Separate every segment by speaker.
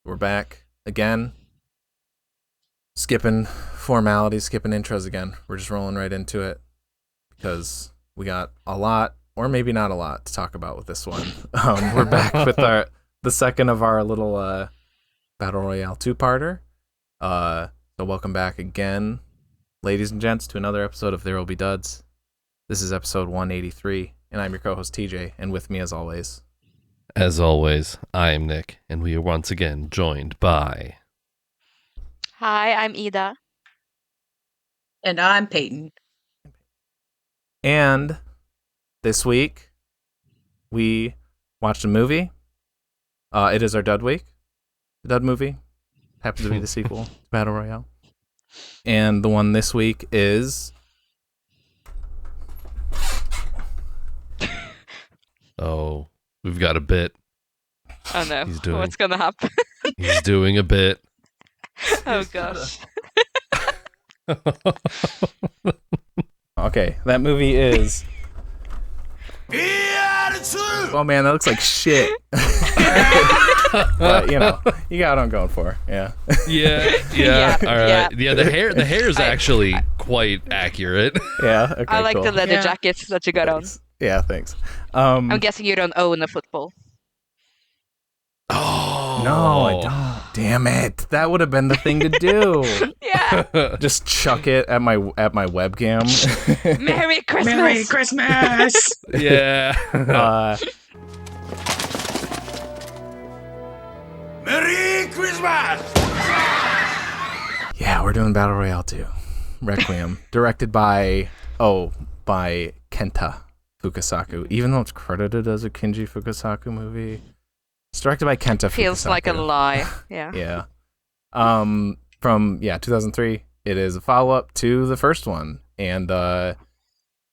Speaker 1: We're back again. Skipping formalities, skipping intros again. We're just rolling right into it because we got a lot, or maybe not a lot, to talk about with this one. We're back with the second of our little Battle Royale two-parter. So welcome back again, ladies and gents, to another episode of There Will Be Duds. This is episode 183, and I'm your co-host TJ, and with me as always,
Speaker 2: I am Nick, and we are once again joined by...
Speaker 3: Hi, I'm Ida.
Speaker 4: And I'm Peyton.
Speaker 1: And this week, we watched a movie. It is our Dud Week. The Dud movie happens to be the sequel to Battle Royale. And the one this week is...
Speaker 2: Oh, we've got a bit.
Speaker 3: Oh no, what's gonna happen?
Speaker 2: He's doing a bit.
Speaker 3: Oh gosh.
Speaker 1: Okay, that movie is... Oh man, that looks like shit. But, you know, you got what I'm going for. Yeah.
Speaker 2: Yeah. All right. Yeah, the hair is actually quite accurate.
Speaker 1: Yeah, okay,
Speaker 3: I like
Speaker 1: cool.
Speaker 3: the leather jackets that you got on.
Speaker 1: Yeah, thanks.
Speaker 3: I'm guessing you don't own a football.
Speaker 2: Oh.
Speaker 1: No, I don't. Damn it. That would have been the thing to do.
Speaker 3: Yeah.
Speaker 1: Just chuck it at my webcam.
Speaker 3: Merry Christmas!
Speaker 4: Merry Christmas!
Speaker 2: Yeah.
Speaker 5: Meri Kurisumasu!
Speaker 1: Yeah, we're doing Battle Royale 2. Requiem. Directed by Kenta Fukasaku. Even though it's credited as a Kinji Fukasaku movie. It's directed by Kenta Fukasaku.
Speaker 3: Feels like a lie. Yeah.
Speaker 1: Yeah. From 2003. It is a follow-up to the first one. And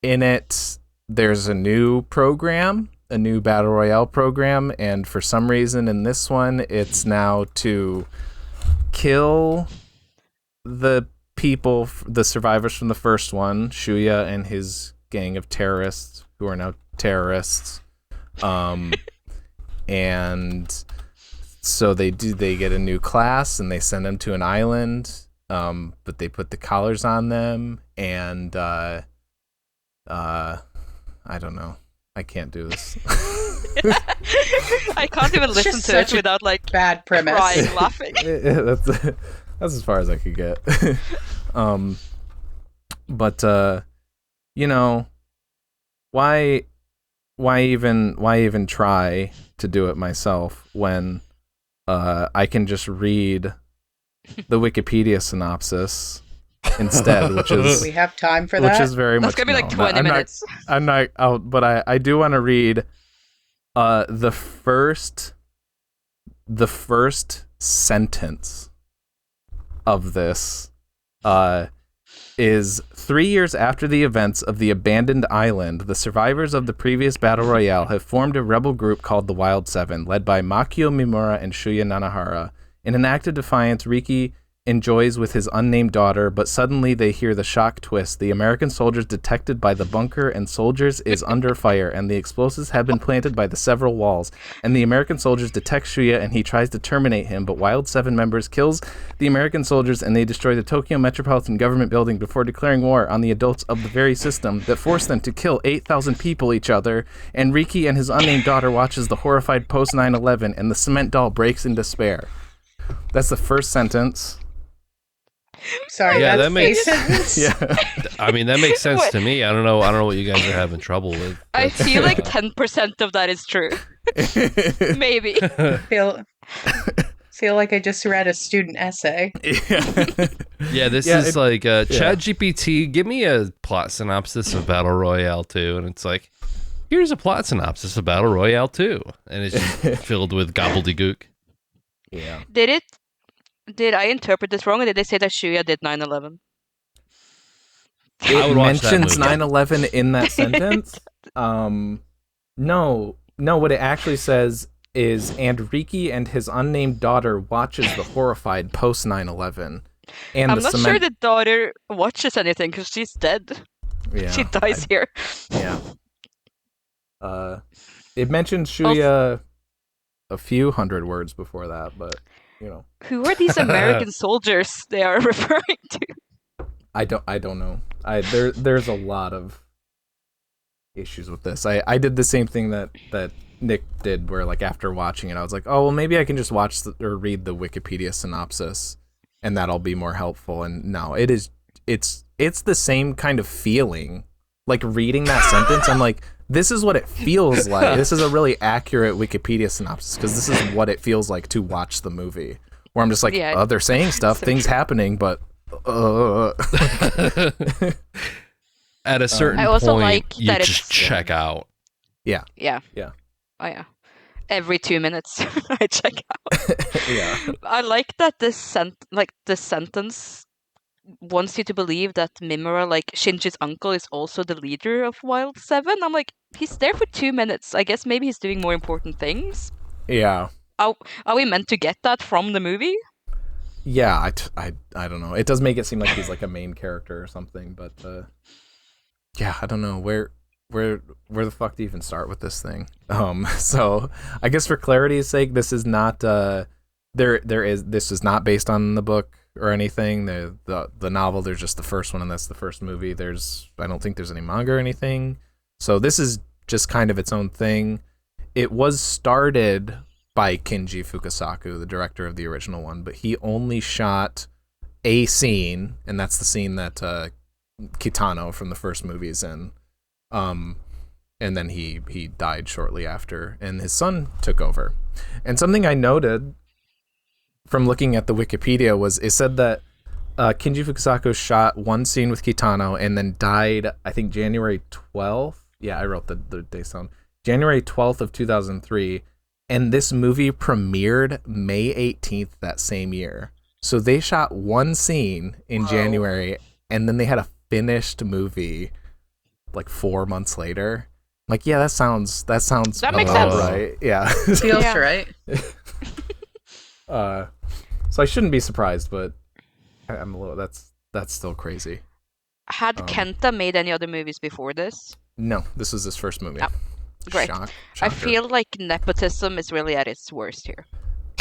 Speaker 1: in it, there's a new program, a new Battle Royale program, and for some reason in this one, it's now to kill the people, the survivors from the first one, Shuya and his gang of terrorists, who are now terrorists. And so they get a new class and they send them to an island, but they put the collars on them, and I don't know. I can't do this.
Speaker 3: I can't even listen to it without
Speaker 4: bad premise.
Speaker 3: crying, laughing.
Speaker 1: That's as far as I could get. But you know, why even try to do it myself when I can just read the Wikipedia synopsis instead, which is...
Speaker 4: We have time for that?
Speaker 1: Which is very much...
Speaker 3: That's gonna be like 20 minutes.
Speaker 1: I'm not out, but I do want to read the first sentence of this is 3 years after the events of the abandoned island, the survivors of the previous Battle Royale have formed a rebel group called the Wild Seven, led by Makio Mimura and Shuya Nanahara. In an act of defiance, Riki enjoys with his unnamed daughter, but suddenly they hear the shock twist. The American soldiers detected by the bunker and soldiers is under fire, and the explosives have been planted by the several walls. And the American soldiers detect Shuya, and he tries to terminate him, but Wild Seven members kills the American soldiers, and they destroy the Tokyo Metropolitan Government building before declaring war on the adults of the very system that forced them to kill 8,000 people each other. And Riki and his unnamed daughter watches the horrified post 9/11, and the cement doll breaks in despair. That's the first sentence.
Speaker 4: Sorry,
Speaker 2: Yeah,
Speaker 4: that's
Speaker 2: that makes-
Speaker 4: a sentence?
Speaker 1: Yeah.
Speaker 2: I mean, that makes sense to me. I don't know what you guys are having trouble with.
Speaker 3: I feel like 10% of that is true. Maybe.
Speaker 4: Feel like I just read a student essay.
Speaker 2: Yeah, this is like ChatGPT, give me a plot synopsis of Battle Royale 2, and it's like, here's a plot synopsis of Battle Royale 2, and it's just filled with gobbledygook.
Speaker 1: Yeah.
Speaker 3: Did I interpret this wrong, or did they say that Shuya did 9/11?
Speaker 2: I would
Speaker 1: It
Speaker 2: watch that
Speaker 1: mentions
Speaker 2: movie.
Speaker 1: 9/11 in that sentence. No, what it actually says is, and Riki and his unnamed daughter watches the horrified post 9/11. And
Speaker 3: I'm not sure the daughter watches anything because she's dead.
Speaker 1: Yeah,
Speaker 3: She dies here.
Speaker 1: Yeah. It mentions Shuya a few hundred words before that, but
Speaker 3: Who are these American soldiers they are referring to?
Speaker 1: I don't know. There's a lot of issues with this. I did the same thing that Nick did, where like after watching it, I was like, oh well, maybe I can just watch or read the Wikipedia synopsis, and that'll be more helpful. And no, it's the same kind of feeling. Like reading that sentence, I'm like, this is what it feels like. This is a really accurate Wikipedia synopsis because this is what it feels like to watch the movie. Where I'm just like, oh, they're saying stuff, things happening, but.
Speaker 2: At a certain point, you just check out.
Speaker 1: Yeah.
Speaker 3: Oh yeah. Every 2 minutes, I check out.
Speaker 1: Yeah.
Speaker 3: I like that the sentence wants you to believe that Mimura, like Shinji's uncle, is also the leader of Wild 7. I'm like, he's there for 2 minutes. I guess maybe he's doing more important things.
Speaker 1: Yeah.
Speaker 3: Are we meant to get that from the movie?
Speaker 1: Yeah, I don't know. It does make it seem like he's like a main character or something, but yeah, I don't know where the fuck to even start with this thing. So I guess for clarity's sake, this is not this is not based on the book or anything. The novel, there's just the first one, and that's the first movie. I don't think there's any manga or anything. So this is just kind of its own thing. It was started by Kinji Fukasaku, the director of the original one, but he only shot a scene, and that's the scene that Kitano from the first movie is in. And then he died shortly after, and his son took over. And something I noted from looking at the Wikipedia was it said that Kinji Fukasaku shot one scene with Kitano and then died, I think, January 12th. Yeah, I wrote the day down. January 12th of 2003. And this movie premiered May 18th that same year. So they shot one scene in January, and then they had a finished movie like 4 months later. Like, yeah, that sounds
Speaker 3: That makes sense.
Speaker 1: right. Yeah.
Speaker 4: Feels right.
Speaker 1: So I shouldn't be surprised, but I'm a little. That's still crazy.
Speaker 3: Had Kenta made any other movies before this?
Speaker 1: No, this was his first movie.
Speaker 3: Oh, great. I
Speaker 1: Shocker.
Speaker 3: feel like nepotism is really at its worst here.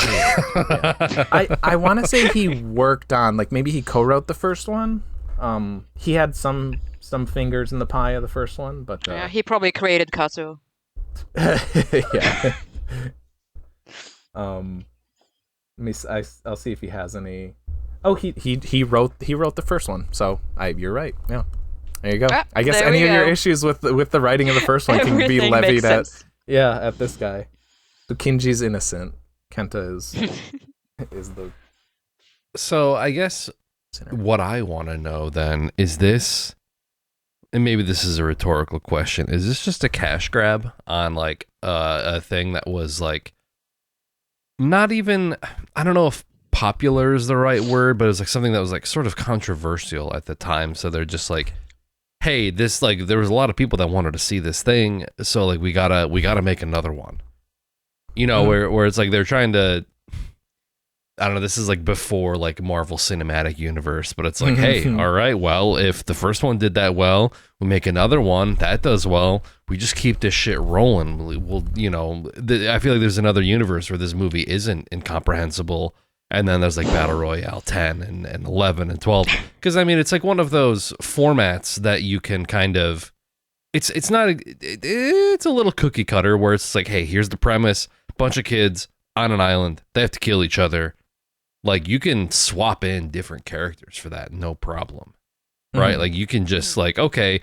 Speaker 1: Yeah. I want to say he worked on, like, maybe he co-wrote the first one. He had some fingers in the pie of the first one, but
Speaker 3: yeah, he probably created Kazuo.
Speaker 1: Yeah. I'll see if he has any. Oh, he wrote the first one. So you're right. Yeah. There you go. I guess any of your issues with the writing of the first one can be levied at this guy. So Kinji's innocent. Kenta is the.
Speaker 2: So I guess what I want to know then is this, and maybe this is a rhetorical question, is this just a cash grab on like a thing that was like not even, I don't know if popular is the right word, but it was like something that was like sort of controversial at the time. So they're just like, hey, this, like, there was a lot of people that wanted to see this thing, so like we gotta make another one. You know, where it's like they're trying to, I don't know, this is like before like Marvel Cinematic Universe, but it's like, hey, all right, well, if the first one did that well, we make another one that does well, we just keep this shit rolling. We'll, you know, I feel like there's another universe where this movie isn't incomprehensible, and then there's like Battle Royale 10 and 11 and 12, because I mean, it's like one of those formats that you can kind of, it's not, it's a little cookie cutter where it's like, hey, here's the premise, bunch of kids on an island, they have to kill each other. Like, you can swap in different characters for that, no problem, right? Like, you can just like, okay,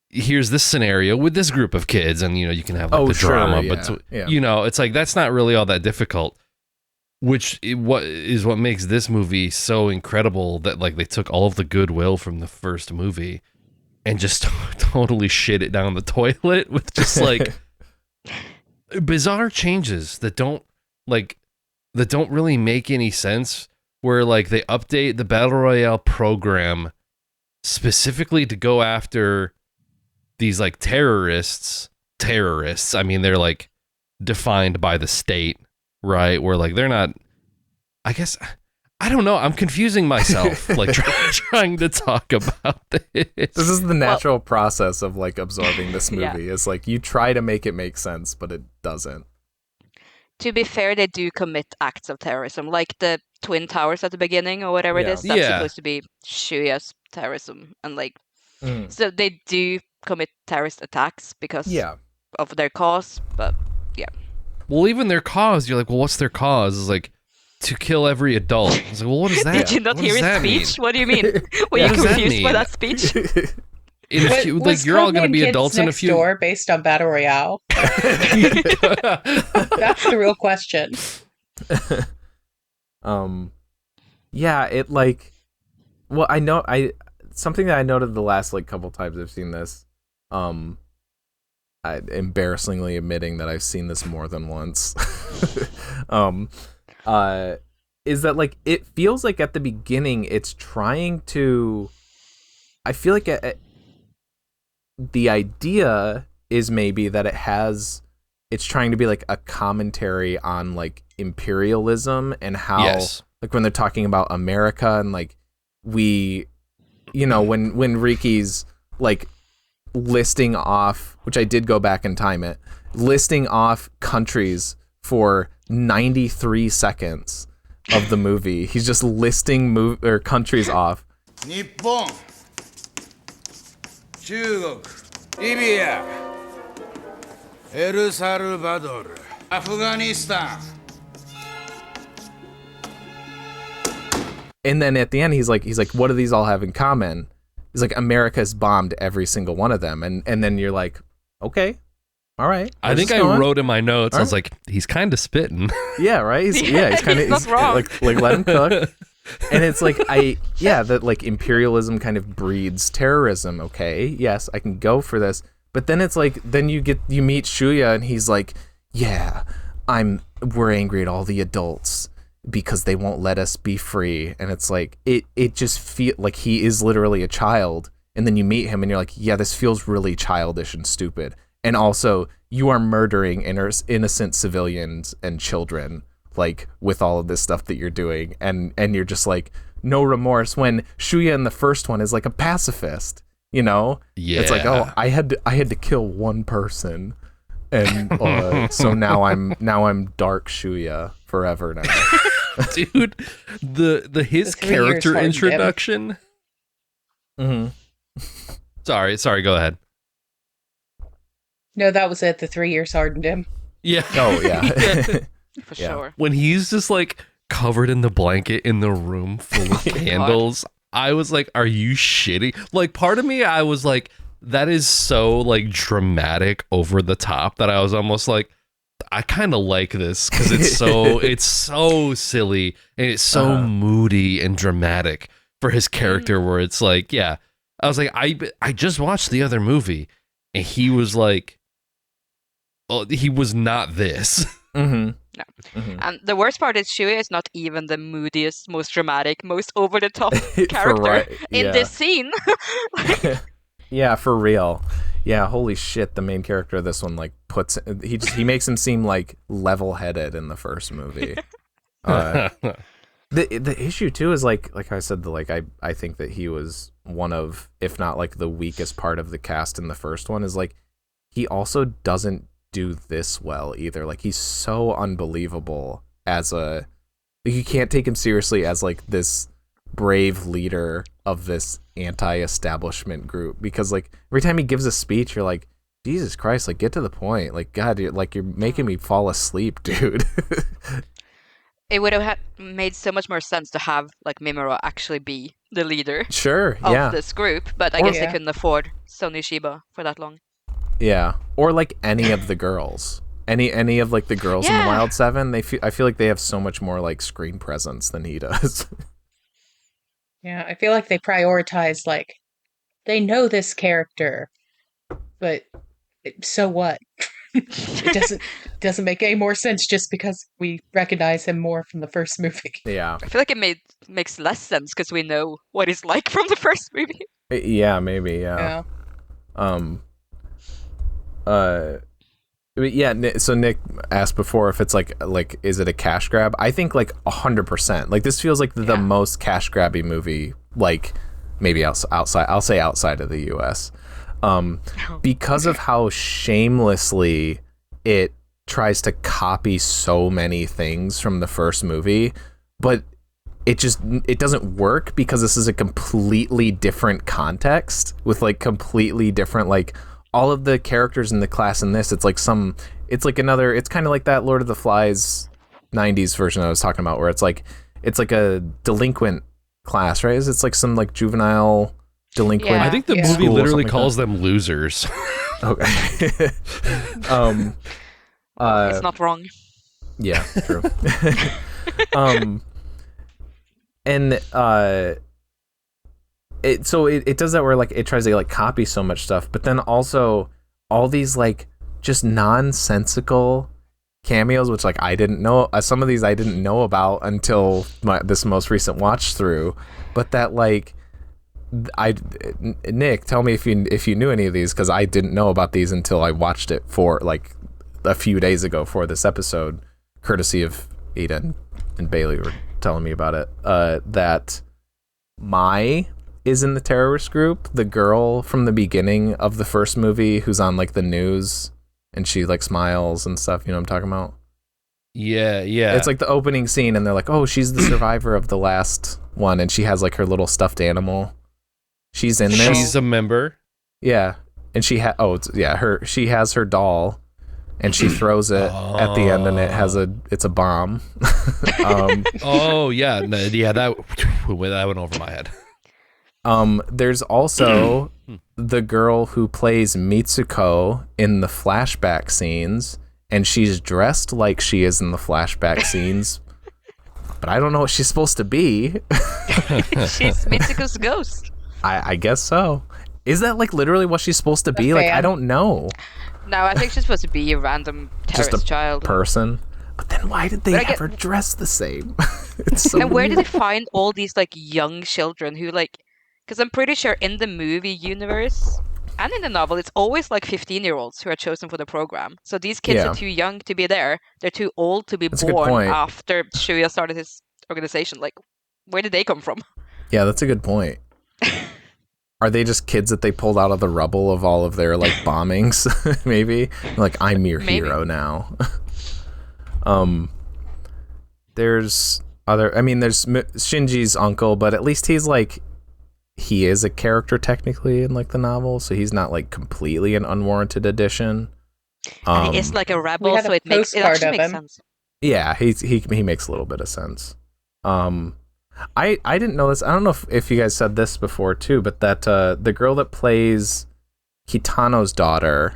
Speaker 2: here's this scenario with this group of kids, and you know, you can have like the drama, but you know, it's like that's not really all that difficult. What makes this movie so incredible, that like they took all of the goodwill from the first movie and just totally shit it down the toilet with just like bizarre changes that don't really make any sense, where like they update the Battle Royale program specifically to go after these like terrorists. I mean, they're like defined by the state, right? Where like they're not, I guess, I don't know. I'm confusing myself, like trying to talk about this.
Speaker 1: This is the natural process of like absorbing this movie. It's like you try to make it make sense, but it doesn't.
Speaker 3: to be fair, they do commit acts of terrorism, like the Twin Towers at the beginning or whatever it
Speaker 1: Yeah.
Speaker 3: is. That's
Speaker 2: Yeah.
Speaker 3: supposed to be Shuya's terrorism, and like
Speaker 1: Mm.
Speaker 3: so they do commit terrorist attacks because
Speaker 1: Yeah.
Speaker 3: of their cause. But
Speaker 2: Well, even their cause, you're like, well, what's their cause? It's like to kill every adult. It's like, well, what is that?
Speaker 3: did you not
Speaker 2: What
Speaker 3: hear
Speaker 2: does
Speaker 3: his
Speaker 2: that mean?
Speaker 3: speech? What do you mean? Were
Speaker 2: Yeah,
Speaker 3: you
Speaker 2: what does that
Speaker 3: confused by
Speaker 2: mean?
Speaker 3: that speech?
Speaker 2: In a few, like you're all going to be adults in a few.
Speaker 4: Door based on Battle Royale. That's the real question.
Speaker 1: Yeah, it like, well, something that I noted the last like couple times I've seen this, I embarrassingly admitting that I've seen this more than once, is that like it feels like at the beginning it's trying to, I feel like the idea is maybe that it's trying to be like a commentary on like imperialism and how
Speaker 2: Yes.
Speaker 1: like when they're talking about America and like we, you know, when Riki's like listing off, which I did go back and time it, listing off countries for 93 seconds of the movie. He's just listing countries off.
Speaker 5: Nippon, 中国、リビア、エルサルバドル、アフガニスタン。
Speaker 1: And then at the end, he's like, what do these all have in common? He's like, America's bombed every single one of them. And then you're like, okay, all right.
Speaker 2: I think I wrote in my notes, I was like, he's kind of spitting.
Speaker 1: Yeah, right. He's kind of
Speaker 3: not wrong.
Speaker 1: like let him cook. And it's like that like imperialism kind of breeds terrorism. Okay, yes, I can go for this. But then it's like then you meet Shuya and he's like, yeah, we're angry at all the adults because they won't let us be free. And it's like it just feel like he is literally a child. And then you meet him and you're like, yeah, this feels really childish and stupid. And also, you are murdering innocent civilians and children, like, with all of this stuff that you're doing. And you're just like, no remorse, when Shuya in the first one is like a pacifist, you know?
Speaker 2: Yeah.
Speaker 1: It's like, oh, I had to kill one person. And so now I'm dark Shuya forever now.
Speaker 2: Dude, his
Speaker 4: The 3 years
Speaker 2: character
Speaker 4: hardened him.
Speaker 2: introduction.
Speaker 1: Mm-hmm.
Speaker 2: Sorry, go ahead.
Speaker 4: No, that was it. The 3 years hardened him.
Speaker 2: Yeah.
Speaker 1: Oh, yeah.
Speaker 3: For
Speaker 1: Yeah.
Speaker 3: sure.
Speaker 2: When he's just like covered in the blanket in the room full of candles, I was like, are you shitting? Like, part of me, I was like, that is so like dramatic over the top that I was almost like, I kind of like this because it's so silly and it's so moody and dramatic for his character where it's like, yeah, I was like, I just watched the other movie and he was like, oh, he was not this.
Speaker 1: Mm-hmm.
Speaker 3: No.
Speaker 1: Mm-hmm.
Speaker 3: And the worst part is Shuya is not even the moodiest, most dramatic, most over the top
Speaker 1: For
Speaker 3: character in
Speaker 1: yeah.
Speaker 3: this scene.
Speaker 1: Yeah, for real. Yeah, holy shit, the main character of this one like he makes him seem like level-headed in the first movie. The issue too is like I said, I think that he was one of, if not like the weakest part of the cast in the first one, is like he also doesn't do this well either. Like he's so unbelievable you can't take him seriously as like this brave leader of this anti-establishment group, because like every time he gives a speech you're like, Jesus Christ, like get to the point, like God, you're making me fall asleep, dude.
Speaker 3: It would have made so much more sense to have like Mimura actually be the leader
Speaker 1: Sure,
Speaker 3: of
Speaker 1: yeah.
Speaker 3: this group, but I guess they couldn't afford Sony Shiba for that long.
Speaker 1: Yeah, or like any of the girls, any of like the girls in the Wild Seven. I feel like they have so much more like screen presence than he does.
Speaker 4: Yeah, I feel like they prioritize, like, they know this character, but so what? It doesn't make any more sense just because we recognize him more from the first movie.
Speaker 1: Yeah,
Speaker 3: I feel like it makes less sense because we know what he's like from the first movie.
Speaker 1: yeah, maybe, yeah. Yeah, so Nick asked before if it's like is it a cash grab? I think like 100%. Like this feels like the most cash grabby movie, like maybe outside. I'll say outside of the U.S. Because of how shamelessly it tries to copy so many things from the first movie, but it doesn't work because this is a completely different context with like completely different, like all of the characters in the class in this, it's kind of like that Lord of the Flies 90s version I was talking about, where it's like a delinquent class, right? It's like some like juvenile delinquent.
Speaker 3: Yeah.
Speaker 2: I think the movie literally calls them losers.
Speaker 1: Okay.
Speaker 3: It's not wrong.
Speaker 1: Yeah, true. And it does that where like it tries to like copy so much stuff, but then also all these like just nonsensical cameos, which like I didn't know, some of these I didn't know about until this most recent watch through, but that like Nick, tell me if you knew any of these, because I didn't know about these until I watched it for like a few days ago for this episode, courtesy of Eden and Bailey were telling me about it. That Mai is in the terrorist group, the girl from the beginning of the first movie who's on like the news and she like smiles and stuff. You know what I'm talking about?
Speaker 2: Yeah.
Speaker 1: It's like the opening scene and they're like, oh, she's the survivor of the last one, and she has like her little stuffed animal. She's in there.
Speaker 2: She's a member.
Speaker 1: Yeah, and she she has her doll, and she throws it at the end, and it's a bomb.
Speaker 2: Oh yeah, that went over my head.
Speaker 1: There's also the girl who plays Mitsuko in the flashback scenes, and she's dressed like she is in the flashback scenes, but I don't know what she's supposed to be.
Speaker 3: She's Mitsuko's ghost.
Speaker 1: I guess so. Is that like literally what she's supposed to be? Like, I don't know.
Speaker 3: No, I think she's supposed to be a random terrorist
Speaker 1: Just a
Speaker 3: child.
Speaker 1: person. But then why did they have her dress the same? It's so
Speaker 3: and where
Speaker 1: weird.
Speaker 3: did they find all these like young children who like? Because I'm pretty sure in the movie universe and in the novel, it's always like 15-year-olds who are chosen for the program. So these kids are too young to be there. They're too old to be born after Shuya started his organization. Like, where did they come from?
Speaker 1: Yeah, that's a good point. Are they just kids that they pulled out of the rubble of all of their like bombings? Maybe like, I'm your hero now. There's Shinji's uncle, but at least he's like, he is a character technically in like the novel, so he's not like completely an unwarranted addition.
Speaker 3: And he is like a rebel, so it actually makes sense.
Speaker 1: Yeah, he makes a little bit of sense. I didn't know this. I don't know if you guys said this before too, but that the girl that plays Kitano's daughter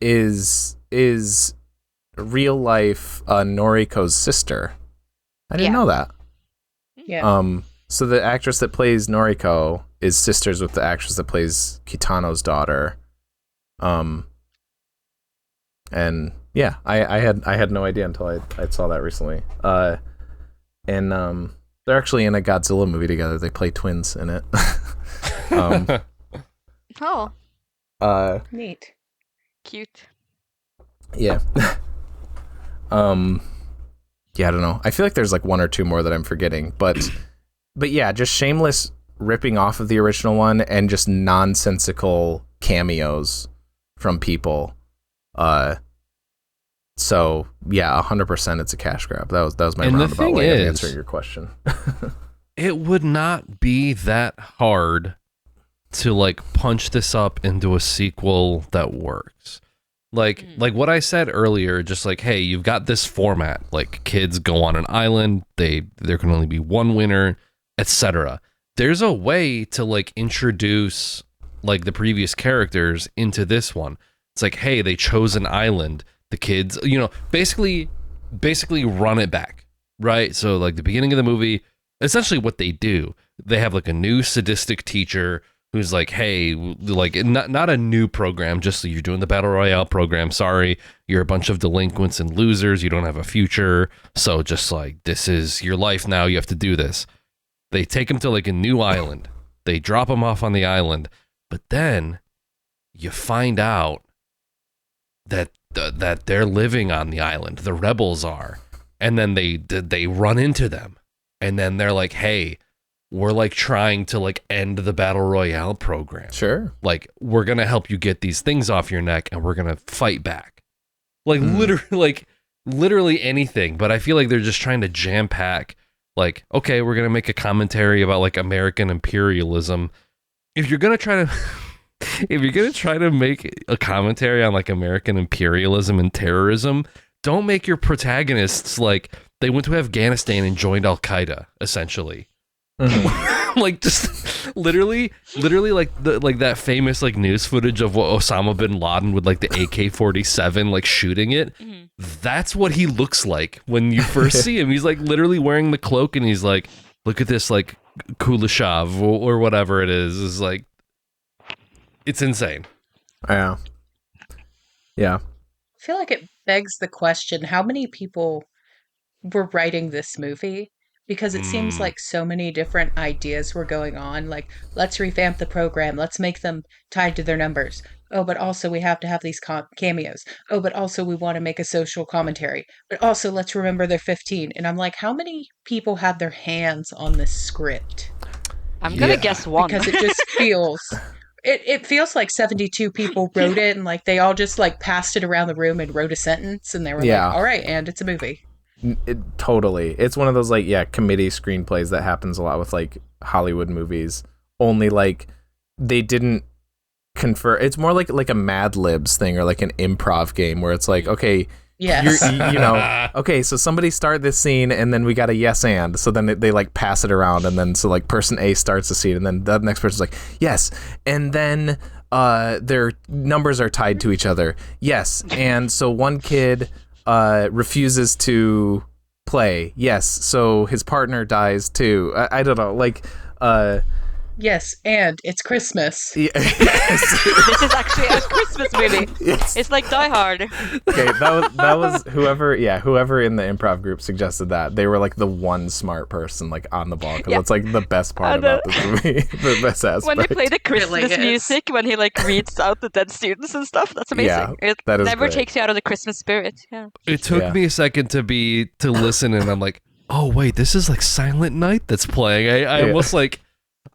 Speaker 1: is real life Noriko's sister. I didn't know that.
Speaker 4: Yeah.
Speaker 1: So the actress that plays Noriko is sisters with the actress that plays Kitano's daughter. And yeah, I had no idea until I saw that recently. And they're actually in a Godzilla movie together. They play twins in it.
Speaker 4: Neat.
Speaker 3: Cute.
Speaker 1: Yeah. Yeah, I don't know. I feel like there's like one or two more that I'm forgetting, but yeah, just shameless ripping off of the original one and just nonsensical cameos from people. So yeah, 100% it's a cash grab. That was my roundabout way of answering your question.
Speaker 2: It would not be that hard to like punch this up into a sequel that works. Like what I said earlier, just like, hey, you've got this format, like kids go on an island, there can only be one winner, etc. There's a way to like introduce like the previous characters into this one. It's like, hey, they chose an island. The kids, basically run it back, right? So like the beginning of the movie, essentially what they do, they have like a new sadistic teacher who's like, hey, like not a new program, just so you're doing the Battle Royale program. Sorry, you're a bunch of delinquents and losers. You don't have a future. So just like, this is your life now. You have to do this. They take them to like a new island. They drop them off on the island. But then you find out that they're living on the island. The rebels are. And then they run into them. And then they're like, hey, we're like trying to like end the Battle Royale program.
Speaker 1: Sure.
Speaker 2: Like, we're going to help you get these things off your neck and we're going to fight back. like literally anything. But I feel like they're just trying to jam pack. Like, okay, we're gonna make a commentary about like American imperialism. If you're gonna try to make a commentary on like American imperialism and terrorism, don't make your protagonists like they went to Afghanistan and joined Al Qaeda, essentially. Like just literally like that famous like news footage of what Osama bin Laden with like the AK-47 like shooting it. That's what he looks like when you first see him. He's like literally wearing the cloak and he's like, look at this like Kuleshov or whatever it is like, it's insane.
Speaker 1: Yeah.
Speaker 4: I feel like it begs the question, how many people were writing this movie? Because it seems like so many different ideas were going on. Like, let's revamp the program. Let's make them tied to their numbers. Oh, but also we have to have these cameos. Oh, but also we want to make a social commentary. But also let's remember they're 15. And I'm like, how many people had their hands on this script?
Speaker 3: I'm going to guess one.
Speaker 4: Because it just feels... It feels like 72 people wrote it and like they all just like passed it around the room and wrote a sentence and they were like, all right, and it's a movie.
Speaker 1: Totally. It's one of those like, committee screenplays that happens a lot with like Hollywood movies. Only like they didn't confer. It's more like a Mad Libs thing or like an improv game where it's like, okay,
Speaker 4: yes,
Speaker 1: okay, so somebody start this scene and then we got a yes and. So then they like pass it around and then so like person A starts the scene and then the next person's like, yes. And then their numbers are tied to each other. Yes. And so one kid refuses to play. Yes. So his partner dies too. I don't know. Like,
Speaker 4: yes, and it's Christmas.
Speaker 1: Yeah.
Speaker 3: This is actually a Christmas movie.
Speaker 1: Yes.
Speaker 3: It's like Die Hard.
Speaker 1: Okay, that was whoever in the improv group suggested that. They were like the one smart person like on the ball because that's like the best part about this movie. The best aspect.
Speaker 3: When they play the Christmas
Speaker 4: Really
Speaker 3: music, when he like reads out the dead students and stuff, that's amazing.
Speaker 1: Yeah,
Speaker 3: it
Speaker 1: that is
Speaker 3: never
Speaker 1: great.
Speaker 3: takes you out of the Christmas spirit. Yeah.
Speaker 2: It took me a second to listen and I'm like, oh wait, this is like Silent Night that's playing. I almost like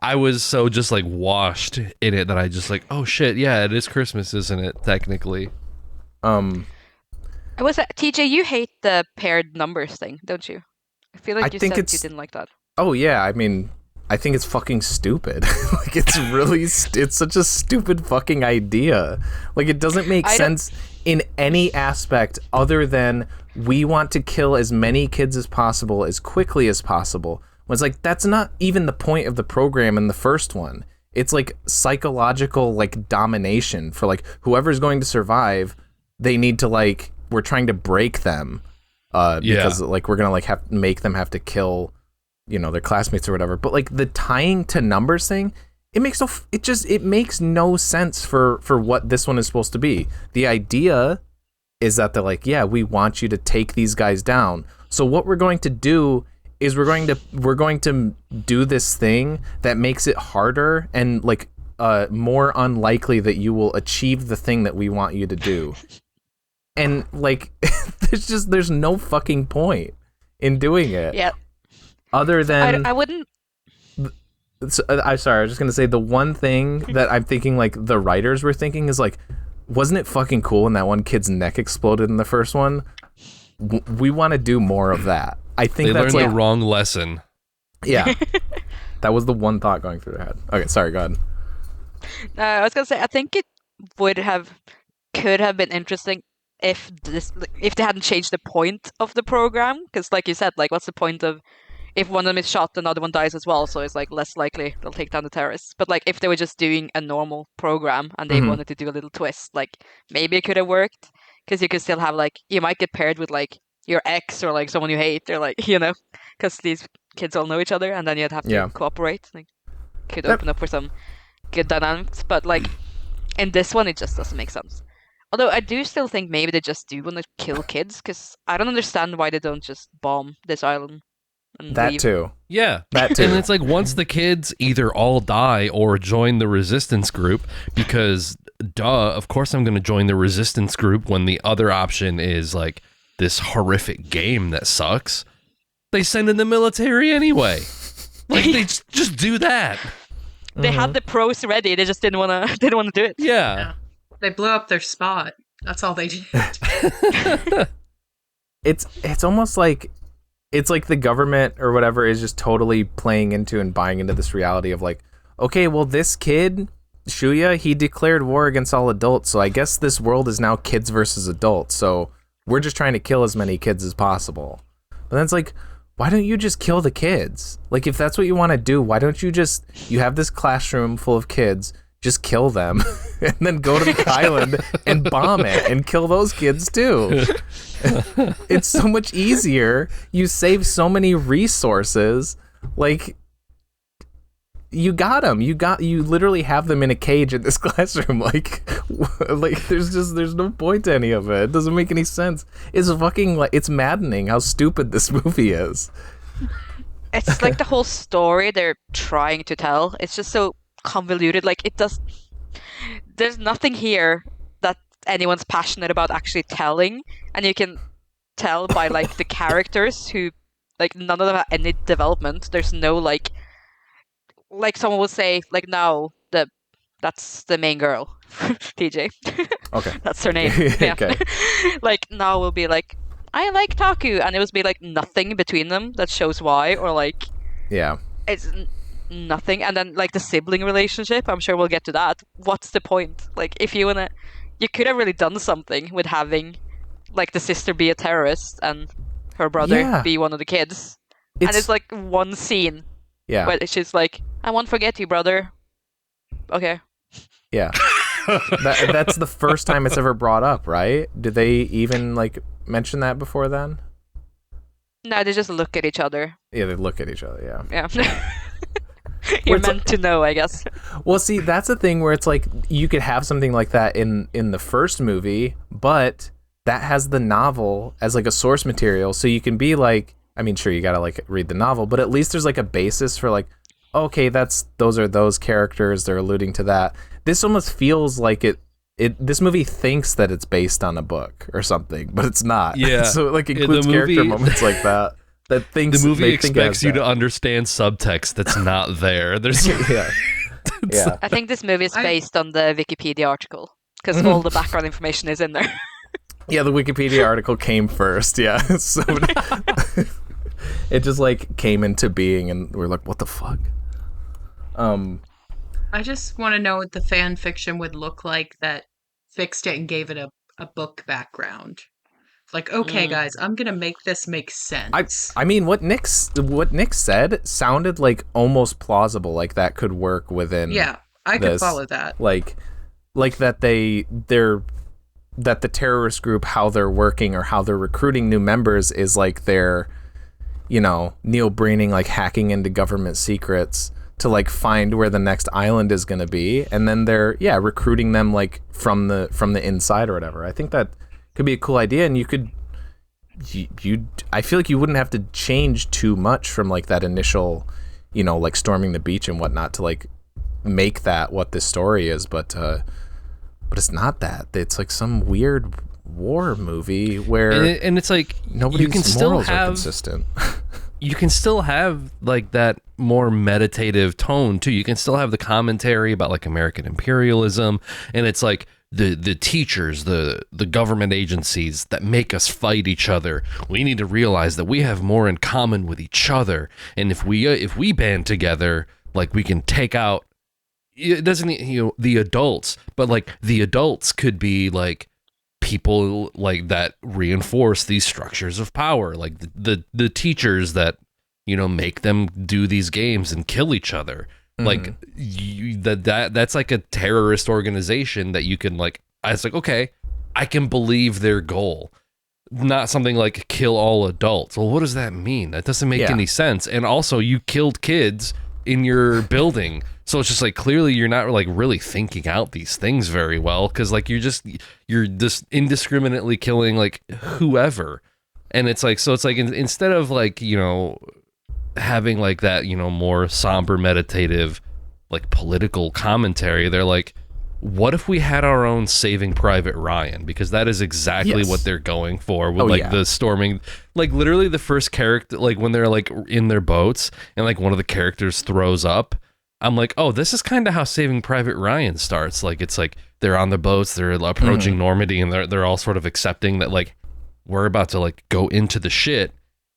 Speaker 2: I was so just like washed in it that I just like, oh shit, yeah, it is Christmas, isn't it? Technically.
Speaker 3: I was TJ. You hate the paired numbers thing, don't you? I feel like you said you didn't like that.
Speaker 1: Oh yeah, I mean, I think it's fucking stupid. Like it's really, it's such a stupid fucking idea. Like it doesn't make sense in any aspect other than we want to kill as many kids as possible as quickly as possible. It's like, that's not even the point of the program in the first one. It's like psychological like domination for like whoever's going to survive. They need to like, we're trying to break them because like we're gonna like have make them have to kill, their classmates or whatever. But like the tying to numbers thing, it makes no sense for what this one is supposed to be. The idea is that they're like, we want you to take these guys down. So what we're going to do is we're going to do this thing that makes it harder and like more unlikely that you will achieve the thing that we want you to do. And like there's no fucking point in doing it.
Speaker 3: Yeah.
Speaker 1: Other than
Speaker 3: I wouldn't.
Speaker 1: I'm sorry. I was just gonna say the one thing that I'm thinking like the writers were thinking is like, wasn't it fucking cool when that one kid's neck exploded in the first one? We want to do more of that. I think
Speaker 2: they
Speaker 1: that's
Speaker 2: learned
Speaker 1: like
Speaker 2: the wrong lesson.
Speaker 1: Yeah, that was the one thought going through their head. Okay, sorry, go ahead.
Speaker 3: I was gonna say I think it could have been interesting if they hadn't changed the point of the program, because like you said, like what's the point of if one of them is shot, another one dies as well, so it's like less likely they'll take down the terrorists. But like if they were just doing a normal program and they wanted to do a little twist, like maybe it could have worked, because you could still have like, you might get paired with like your ex or like someone you hate or like, because these kids all know each other, and then you'd have to cooperate. Like could open up for some good dynamics, but like in this one it just doesn't make sense. Although I do still think maybe they just do want to kill kids, because I don't understand why they don't just bomb this island and
Speaker 1: that
Speaker 3: leave.
Speaker 1: too.
Speaker 2: Yeah,
Speaker 1: that too.
Speaker 2: And it's like once the kids either all die or join the resistance group, because of course I'm going to join the resistance group when the other option is like this horrific game that sucks. They send in the military anyway. Like they just do that.
Speaker 3: They had the pros ready. They just didn't want to do it.
Speaker 2: Yeah.
Speaker 4: They blew up their spot. That's all they did.
Speaker 1: It's almost like it's like the government or whatever is just totally playing into and buying into this reality of like, okay, well, this kid, Shuya, he declared war against all adults, so I guess this world is now kids versus adults, so we're just trying to kill as many kids as possible. But then it's like, why don't you just kill the kids? Like, if that's what you want to do, why don't you have this classroom full of kids, just kill them, and then go to the island and bomb it and kill those kids too. It's so much easier. You save so many resources. Like, you got them. You literally have them in a cage in this classroom. Like there's no point to any of it. It doesn't make any sense. It's fucking it's maddening how stupid this movie is.
Speaker 3: It's like the whole story they're trying to tell. It's just so convoluted. Like, there's nothing here that anyone's passionate about actually telling, and you can tell by like the characters who, like, none of them have any development. There's no like someone will say, like, no, that's the main girl, TJ.
Speaker 1: Okay.
Speaker 3: That's her name. Yeah.
Speaker 1: Okay.
Speaker 3: Like, now will be like, I like Taku, and it will be like nothing between them that shows why, or like,
Speaker 1: yeah,
Speaker 3: it's nothing. And then like the sibling relationship, I'm sure we'll get to that. What's the point? Like, if you could have really done something with having like the sister be a terrorist and her brother be one of the kids. And it's like one scene.
Speaker 1: Yeah.
Speaker 3: But she's like, I won't forget you, brother. Okay.
Speaker 1: Yeah. That's the first time it's ever brought up, right? Did they even like mention that before then?
Speaker 3: No, they just look at each other.
Speaker 1: Yeah, they look at each other, yeah.
Speaker 3: Yeah. You're meant to know, I guess.
Speaker 1: Well, see, that's the thing where it's like you could have something like that in the first movie, but that has the novel as like a source material, so you can be like, I mean, sure, you gotta like read the novel, but at least there's like a basis for like, okay, those are those characters, they're alluding to that. This almost feels like this movie thinks that it's based on a book or something, but it's not.
Speaker 2: Yeah.
Speaker 1: So it like includes character moments like that. That thinks
Speaker 2: the movie expects you
Speaker 1: that.
Speaker 2: to understand subtext that's not there. There's
Speaker 1: yeah.
Speaker 3: I think this movie is based on the Wikipedia article, because all the background information is in there.
Speaker 1: Yeah, the Wikipedia article came first. Yeah, so it just like came into being, and we're like, what the fuck?
Speaker 4: I just want to know what the fan fiction would look like that fixed it and gave it a book background. Like, okay, guys, I'm gonna make this make sense.
Speaker 1: I mean, what Nick said sounded like almost plausible. Like that could work within.
Speaker 4: Yeah, I could follow that. Like
Speaker 1: that that the terrorist group, how they're working or how they're recruiting new members is like they're, Neil Breening, like hacking into government secrets to like find where the next island is going to be, and then they're recruiting them like from the inside or whatever. I think that could be a cool idea, and I feel like you wouldn't have to change too much from like that initial, like storming the beach and whatnot to like make that what this story is, but it's not that. It's like some weird war movie where
Speaker 2: and it's like
Speaker 1: nobody's morals are consistent.
Speaker 2: You can still have like that more meditative tone too. You can still have the commentary about like American imperialism, and it's like the teachers, the government agencies that make us fight each other. We need to realize that we have more in common with each other, and if we band together, like we can take out. It doesn't the adults, but like the adults could be like people like that reinforce these structures of power, like the teachers that make them do these games and kill each other. Like that's like a terrorist organization that you can like. It's like, okay, I can believe their goal, not something like kill all adults. Well, what does that mean? That doesn't make any sense. And also, you killed kids in your building. So it's just like clearly you're not like really thinking out these things very well, because like you're just indiscriminately killing like whoever, and it's like instead of like having like that more somber meditative like political commentary, they're like, what if we had our own Saving Private Ryan? Because that is exactly what they're going for with the storming, like literally the first character, like when they're like in their boats and like one of the characters throws up. I'm like, oh, this is kind of how Saving Private Ryan starts. Like, it's like they're on the boats, they're approaching Normandy, and they're all sort of accepting that like we're about to like go into the shit.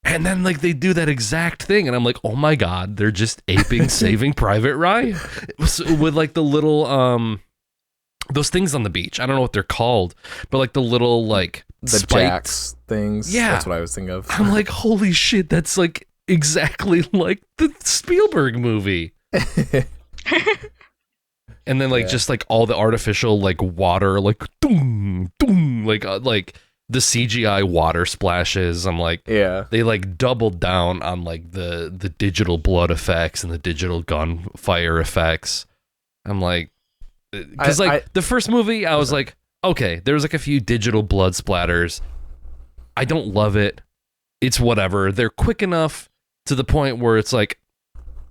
Speaker 2: And then like they do that exact thing, and I'm like, oh my god, they're just aping Saving Private Ryan with like the little those things on the beach. I don't know what they're called, but like the little like
Speaker 1: the jacks things.
Speaker 2: Yeah,
Speaker 1: that's what I was thinking of.
Speaker 2: I'm like, holy shit, that's like exactly like the Spielberg movie. And then like just like all the artificial like water, like doom doom, like the CGI water splashes. I'm like, they like doubled down on like the digital blood effects and the digital gunfire effects. I'm like, because like the first movie, I was like, okay, there's like a few digital blood splatters. I don't love it. It's whatever. They're quick enough to the point where it's like,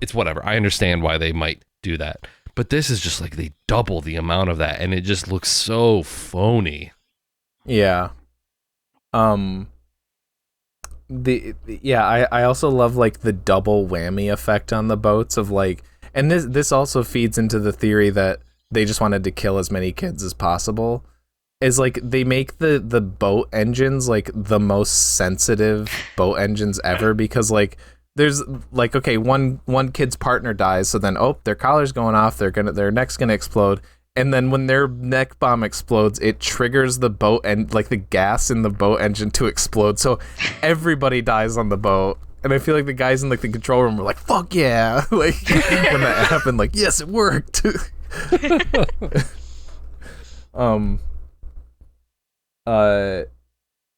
Speaker 2: it's whatever. I understand why they might do that. But this is just like they double the amount of that, and it just looks so phony.
Speaker 1: Yeah. I also love like the double whammy effect on the boats of like, and this also feeds into the theory that they just wanted to kill as many kids as possible. Is like they make the boat engines like the most sensitive boat engines ever, because like there's like, okay, one kid's partner dies, so then their collar's going off, their neck's gonna explode. And then when their neck bomb explodes, it triggers the boat and like the gas in the boat engine to explode. So everybody dies on the boat. And I feel like the guys in like the control room were like, "Fuck yeah!" Like when that happened, like, yes, it worked.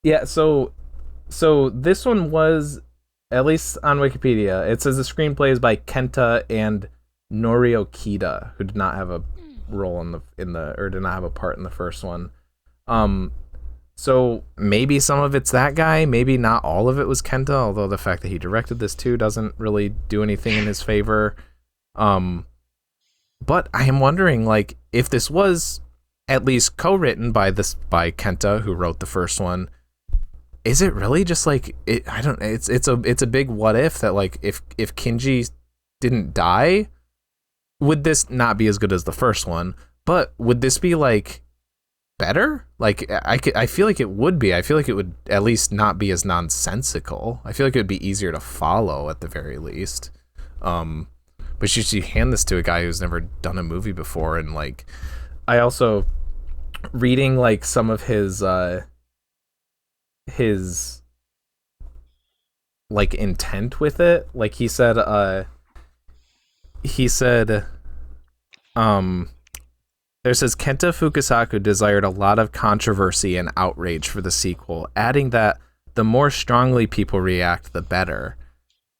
Speaker 1: Yeah. So this one was, at least on Wikipedia, it says the screenplay is by Kenta and Norio Kida, who did not have a role or did not have a part in the first one. So maybe some of it's that guy, maybe not all of it was Kenta, although the fact that he directed this too doesn't really do anything in his favor. But I am wondering, like, if this was at least co-written by Kenta, who wrote the first one, is it really just like it? I don't. It's a big what if that, like, if Kinji didn't die, would this not be as good as the first one? But would this be like better? Like I feel like it would be. I feel like it would at least not be as nonsensical. I feel like it would be easier to follow at the very least. But you hand this to a guy who's never done a movie before, and like I also reading like some of his like intent with it. Like he said there says Kenta Fukasaku desired a lot of controversy and outrage for the sequel, adding that the more strongly people react, the better.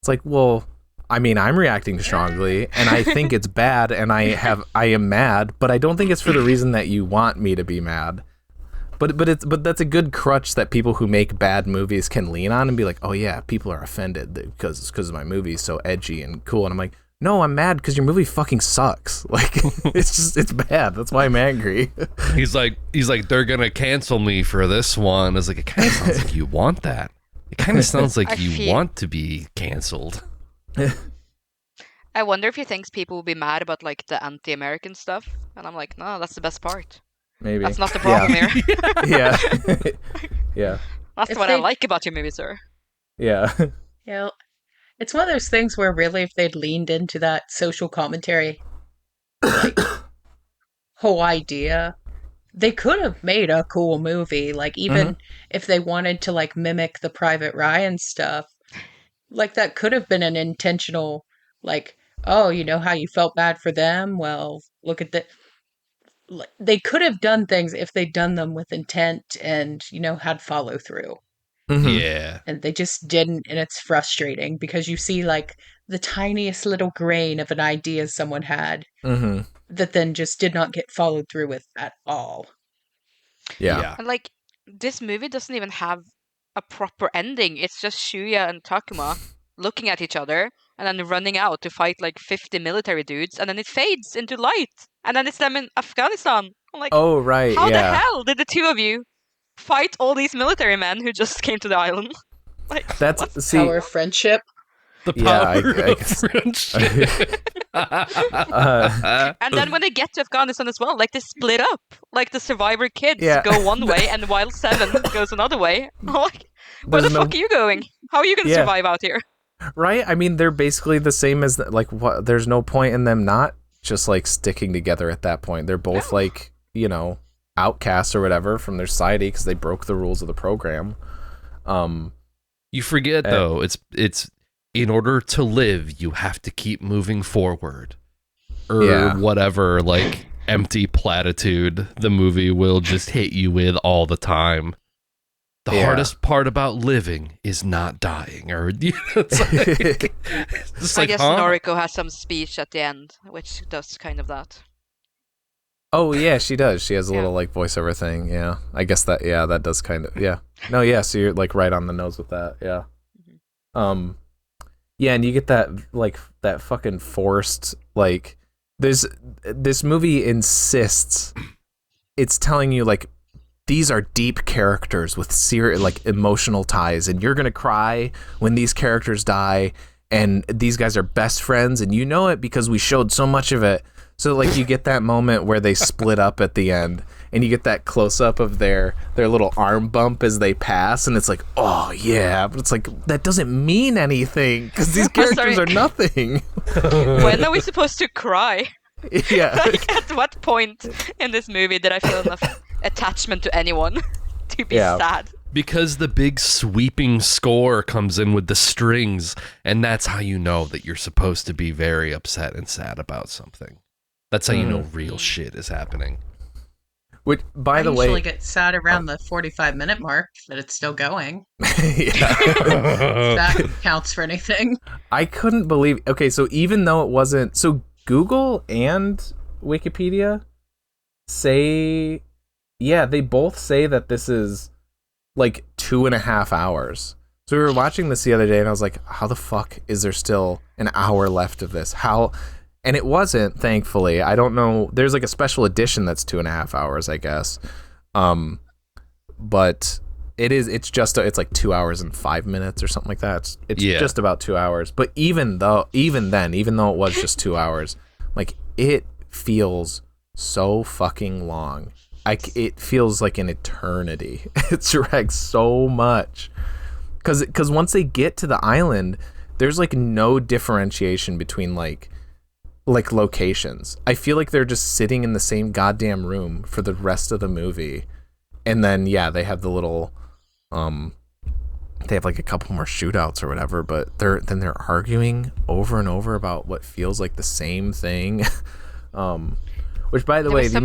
Speaker 1: It's like, well, I mean, I'm reacting strongly and I think it's bad and I am mad, but I don't think it's for the reason that you want me to be mad. But that's a good crutch that people who make bad movies can lean on and be like, oh yeah, people are offended because my movie's so edgy and cool. And I'm like, no, I'm mad because your movie fucking sucks. Like, it's bad. That's why I'm angry.
Speaker 2: He's like, they're gonna cancel me for this one. It's like, it kind of sounds like you want that. It kind of sounds like you want to be canceled.
Speaker 3: I wonder if he thinks people will be mad about like the anti-American stuff, and I'm like, no, that's the best part.
Speaker 1: Maybe
Speaker 3: that's not the problem here.
Speaker 1: Yeah, yeah.
Speaker 3: That's what I like about your movie, sir.
Speaker 1: Yeah.
Speaker 4: Yeah. It's one of those things where really if they'd leaned into that social commentary like, whole idea, they could have made a cool movie. Like even if they wanted to like mimic the Private Ryan stuff, like that could have been an intentional like, oh, you know how you felt bad for them? Well, look at they could have done things if they'd done them with intent and, you know, had follow through.
Speaker 2: Yeah.
Speaker 4: And they just didn't, and it's frustrating because you see like the tiniest little grain of an idea someone had that then just did not get followed through with at all.
Speaker 1: Yeah.
Speaker 3: And like this movie doesn't even have a proper ending. It's just Shuya and Takuma looking at each other and then running out to fight like 50 military dudes, and then it fades into light, and then it's them in Afghanistan. I'm like,
Speaker 1: oh right,
Speaker 3: how the hell did the two of you fight all these military men who just came to the island? Like,
Speaker 1: that's
Speaker 4: power of friendship.
Speaker 2: The
Speaker 1: Yeah,
Speaker 2: power
Speaker 1: I
Speaker 2: of
Speaker 1: guess.
Speaker 2: friendship.
Speaker 3: And then when they get to Afghanistan as well, like they split up. Like the survivor kids
Speaker 1: Yeah.
Speaker 3: go one way and Wild 7 goes another way. I'm like, where the
Speaker 1: There's no-
Speaker 3: fuck are you going? How are you going to
Speaker 1: Yeah.
Speaker 3: survive out here?
Speaker 1: Right? I mean, they're basically the same as like what? There's no point in them not just like sticking together at that point. They're both like, you know, outcasts or whatever from their society because they broke the rules of the program.
Speaker 2: You forget though, it's in order to live, you have to keep moving forward, or whatever like empty platitude the movie will just hit you with all the time. The hardest part about living is not dying, or you know, it's
Speaker 3: I
Speaker 2: like,
Speaker 3: guess
Speaker 2: huh?
Speaker 3: Noriko has some speech at the end, which does kind of that.
Speaker 1: Oh yeah, she does. She has a
Speaker 3: Yeah.
Speaker 1: little like voiceover thing. Yeah, I guess that does kind of No, yeah. So you're like right on the nose with that. Yeah. Yeah, and you get that like that fucking forced like this movie insists it's telling you like these are deep characters with serious like emotional ties, and you're gonna cry when these characters die, and these guys are best friends, and you know it because we showed so much of it. So like you get that moment where they split up at the end, and you get that close up of their little arm bump as they pass, and it's like, oh yeah, but it's like that doesn't mean anything because these characters are nothing.
Speaker 3: When are we supposed to cry?
Speaker 1: Yeah.
Speaker 3: Like, at what point in this movie did I feel enough attachment to anyone to be sad?
Speaker 2: Because the big sweeping score comes in with the strings, and that's how you know that you're supposed to be very upset and sad about something. That's how you know real shit is happening.
Speaker 1: Which, by the
Speaker 4: I
Speaker 1: way,
Speaker 4: usually get sad around the 45-minute mark that it's still going.
Speaker 1: yeah.
Speaker 4: That counts for anything.
Speaker 1: I couldn't believe. Okay, so even though it wasn't, so Google and Wikipedia say, yeah, they both say that this is like 2.5 hours. So we were watching this the other day, and I was like, how the fuck is there still an hour left of this? How? And it wasn't, thankfully. I don't know. There's like a special edition that's 2.5 hours, I guess. But it's like 2 hours and 5 minutes or something like that. It's just about 2 hours. But even then, even though it was just 2 hours, like it feels so fucking long. It feels like an eternity. It drags so much. Because once they get to the island, there's like no differentiation between like locations. I feel like they're just sitting in the same goddamn room for the rest of the movie, and then they have the little they have like a couple more shootouts or whatever, but they're arguing over and over about what feels like the same thing. Which, by the way, you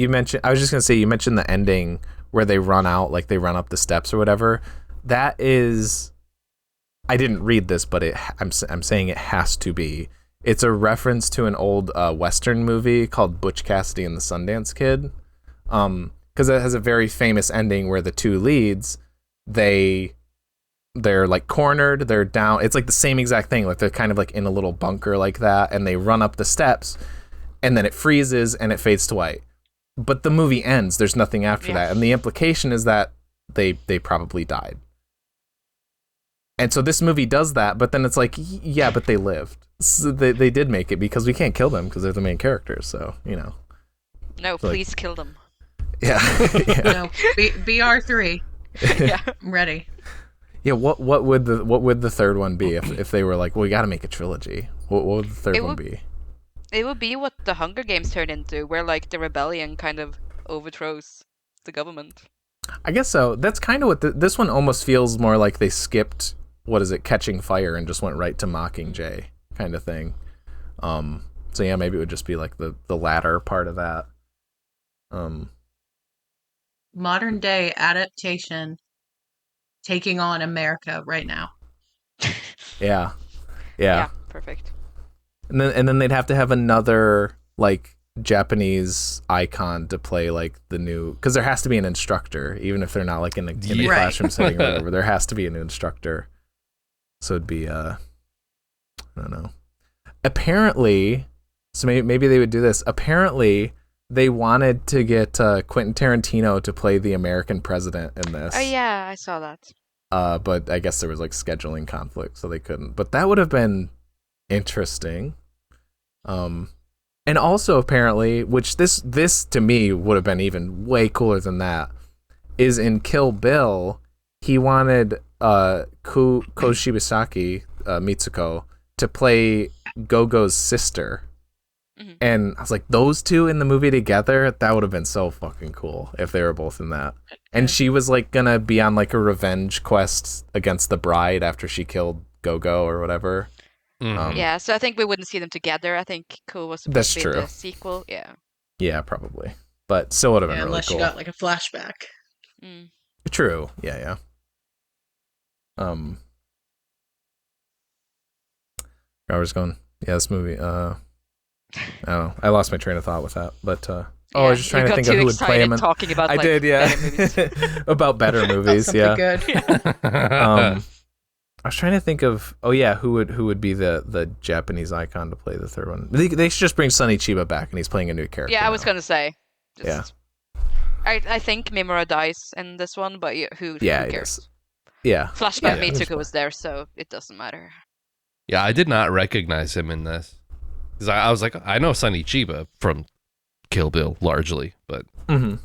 Speaker 1: mentioned I was just gonna say, you mentioned the ending where they run out, like they run up the steps or whatever. That is, I didn't read this, but I'm saying it has to be. It's a reference to an old Western movie called Butch Cassidy and the Sundance Kid, because it has a very famous ending where the two leads, they're like cornered, they're down. It's like the same exact thing. Like they're kind of like in a little bunker like that, and they run up the steps, and then it freezes and it fades to white. But the movie ends. There's nothing after that, and the implication is that they probably died. And so this movie does that, but then it's like, yeah, but they lived. So they did make it because we can't kill them because they're the main characters. So, you know.
Speaker 3: No,
Speaker 1: so
Speaker 3: please kill them.
Speaker 1: Yeah.
Speaker 4: No, BR3.
Speaker 3: Yeah.
Speaker 4: I'm ready.
Speaker 1: Yeah. What would the third one be if they were like, well, we got to make a trilogy? What would the third one be?
Speaker 3: It would be what the Hunger Games turned into, where like the rebellion kind of overthrows the government.
Speaker 1: I guess so. That's kind of what this one almost feels more like. They skipped, what is it, Catching Fire, and just went right to Mockingjay kind of thing. So yeah, maybe it would just be like the latter part of that.
Speaker 4: Modern day adaptation taking on America right now.
Speaker 1: Yeah.
Speaker 3: Yeah, perfect.
Speaker 1: And then they'd have to have another like Japanese icon to play like the new, because there has to be an instructor, even if they're not like in a classroom setting or whatever. There has to be an instructor. So it'd be I don't know. Apparently, so maybe they would do this. Apparently, they wanted to get Quentin Tarantino to play the American president in this.
Speaker 3: Oh yeah, I saw that.
Speaker 1: But I guess there was like scheduling conflict, so they couldn't. But that would have been interesting. And also apparently, which this to me would have been even way cooler than that, is in Kill Bill, he wanted Koshibasaki Mitsuko to play Gogo's sister.
Speaker 3: Mhm.
Speaker 1: And I was like, those two in the movie together, that would have been so fucking cool if they were both in that. And she was like gonna be on like a revenge quest against the bride after she killed Gogo or whatever.
Speaker 3: Yeah, so I think we wouldn't see them together. I think Ko was supposed
Speaker 1: That's
Speaker 3: to be
Speaker 1: true.
Speaker 3: the sequel. Yeah.
Speaker 1: Yeah, probably. But still would have been really
Speaker 4: unless
Speaker 1: cool.
Speaker 4: you got like a flashback.
Speaker 3: Mm.
Speaker 1: True. Yeah. I was going, yeah, this movie, I don't know. I lost my train of thought with that, but I was just trying to think of who would play him.
Speaker 3: Talking about
Speaker 1: I
Speaker 3: like,
Speaker 1: did, yeah.
Speaker 3: better movies.
Speaker 1: About better movies,
Speaker 4: Something
Speaker 1: yeah.
Speaker 4: good.
Speaker 1: I was trying to think of, who would be the Japanese icon to play the third one. They should just bring Sonny Chiba back, and he's playing a new character.
Speaker 3: Yeah, I was
Speaker 1: now.
Speaker 3: gonna say.
Speaker 1: Yeah.
Speaker 3: I think Mimura dies in this one, but who
Speaker 1: Yeah,
Speaker 3: who
Speaker 1: it
Speaker 3: cares?
Speaker 1: is. Yeah.
Speaker 3: Flashback
Speaker 1: Yeah.
Speaker 3: Mitsuko was there, so it doesn't matter.
Speaker 2: Yeah, I did not recognize him in this. Because I was like, I know Sonny Chiba from Kill Bill largely, but
Speaker 1: Mm-hmm.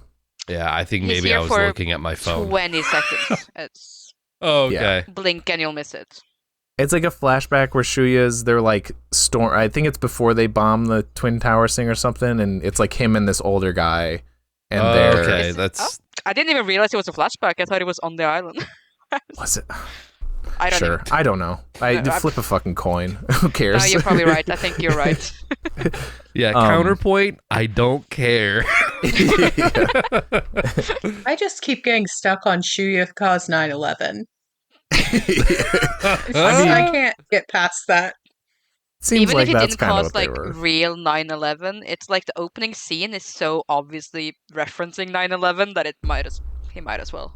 Speaker 2: yeah, I think
Speaker 3: He's
Speaker 2: maybe
Speaker 3: here
Speaker 2: I was
Speaker 3: for
Speaker 2: looking at my phone.
Speaker 3: 20 seconds. It's
Speaker 2: Oh, okay.
Speaker 3: blink and you'll miss it.
Speaker 1: It's like a flashback where they're like I think it's before they bomb the Twin Towers thing or something, and it's like him and this older guy, and they're
Speaker 2: Okay,
Speaker 3: Is it-
Speaker 2: that's
Speaker 3: I didn't even realize it was a flashback. I thought it was on the island.
Speaker 1: was it?
Speaker 3: I don't
Speaker 1: Sure,
Speaker 3: know.
Speaker 1: I don't know.
Speaker 3: No,
Speaker 1: Flip a fucking coin. Who cares?
Speaker 3: No, you're probably right. I think you're right.
Speaker 2: yeah. Counterpoint. I don't care.
Speaker 4: I just keep getting stuck on Shuyuka's 9/11. I can't get past that.
Speaker 1: Seems
Speaker 3: Even
Speaker 1: like
Speaker 3: if it
Speaker 1: that's
Speaker 3: didn't
Speaker 1: kind of
Speaker 3: cause
Speaker 1: what
Speaker 3: like
Speaker 1: they were.
Speaker 3: real 9/11, it's like the opening scene is so obviously referencing 9/11 that he might as well.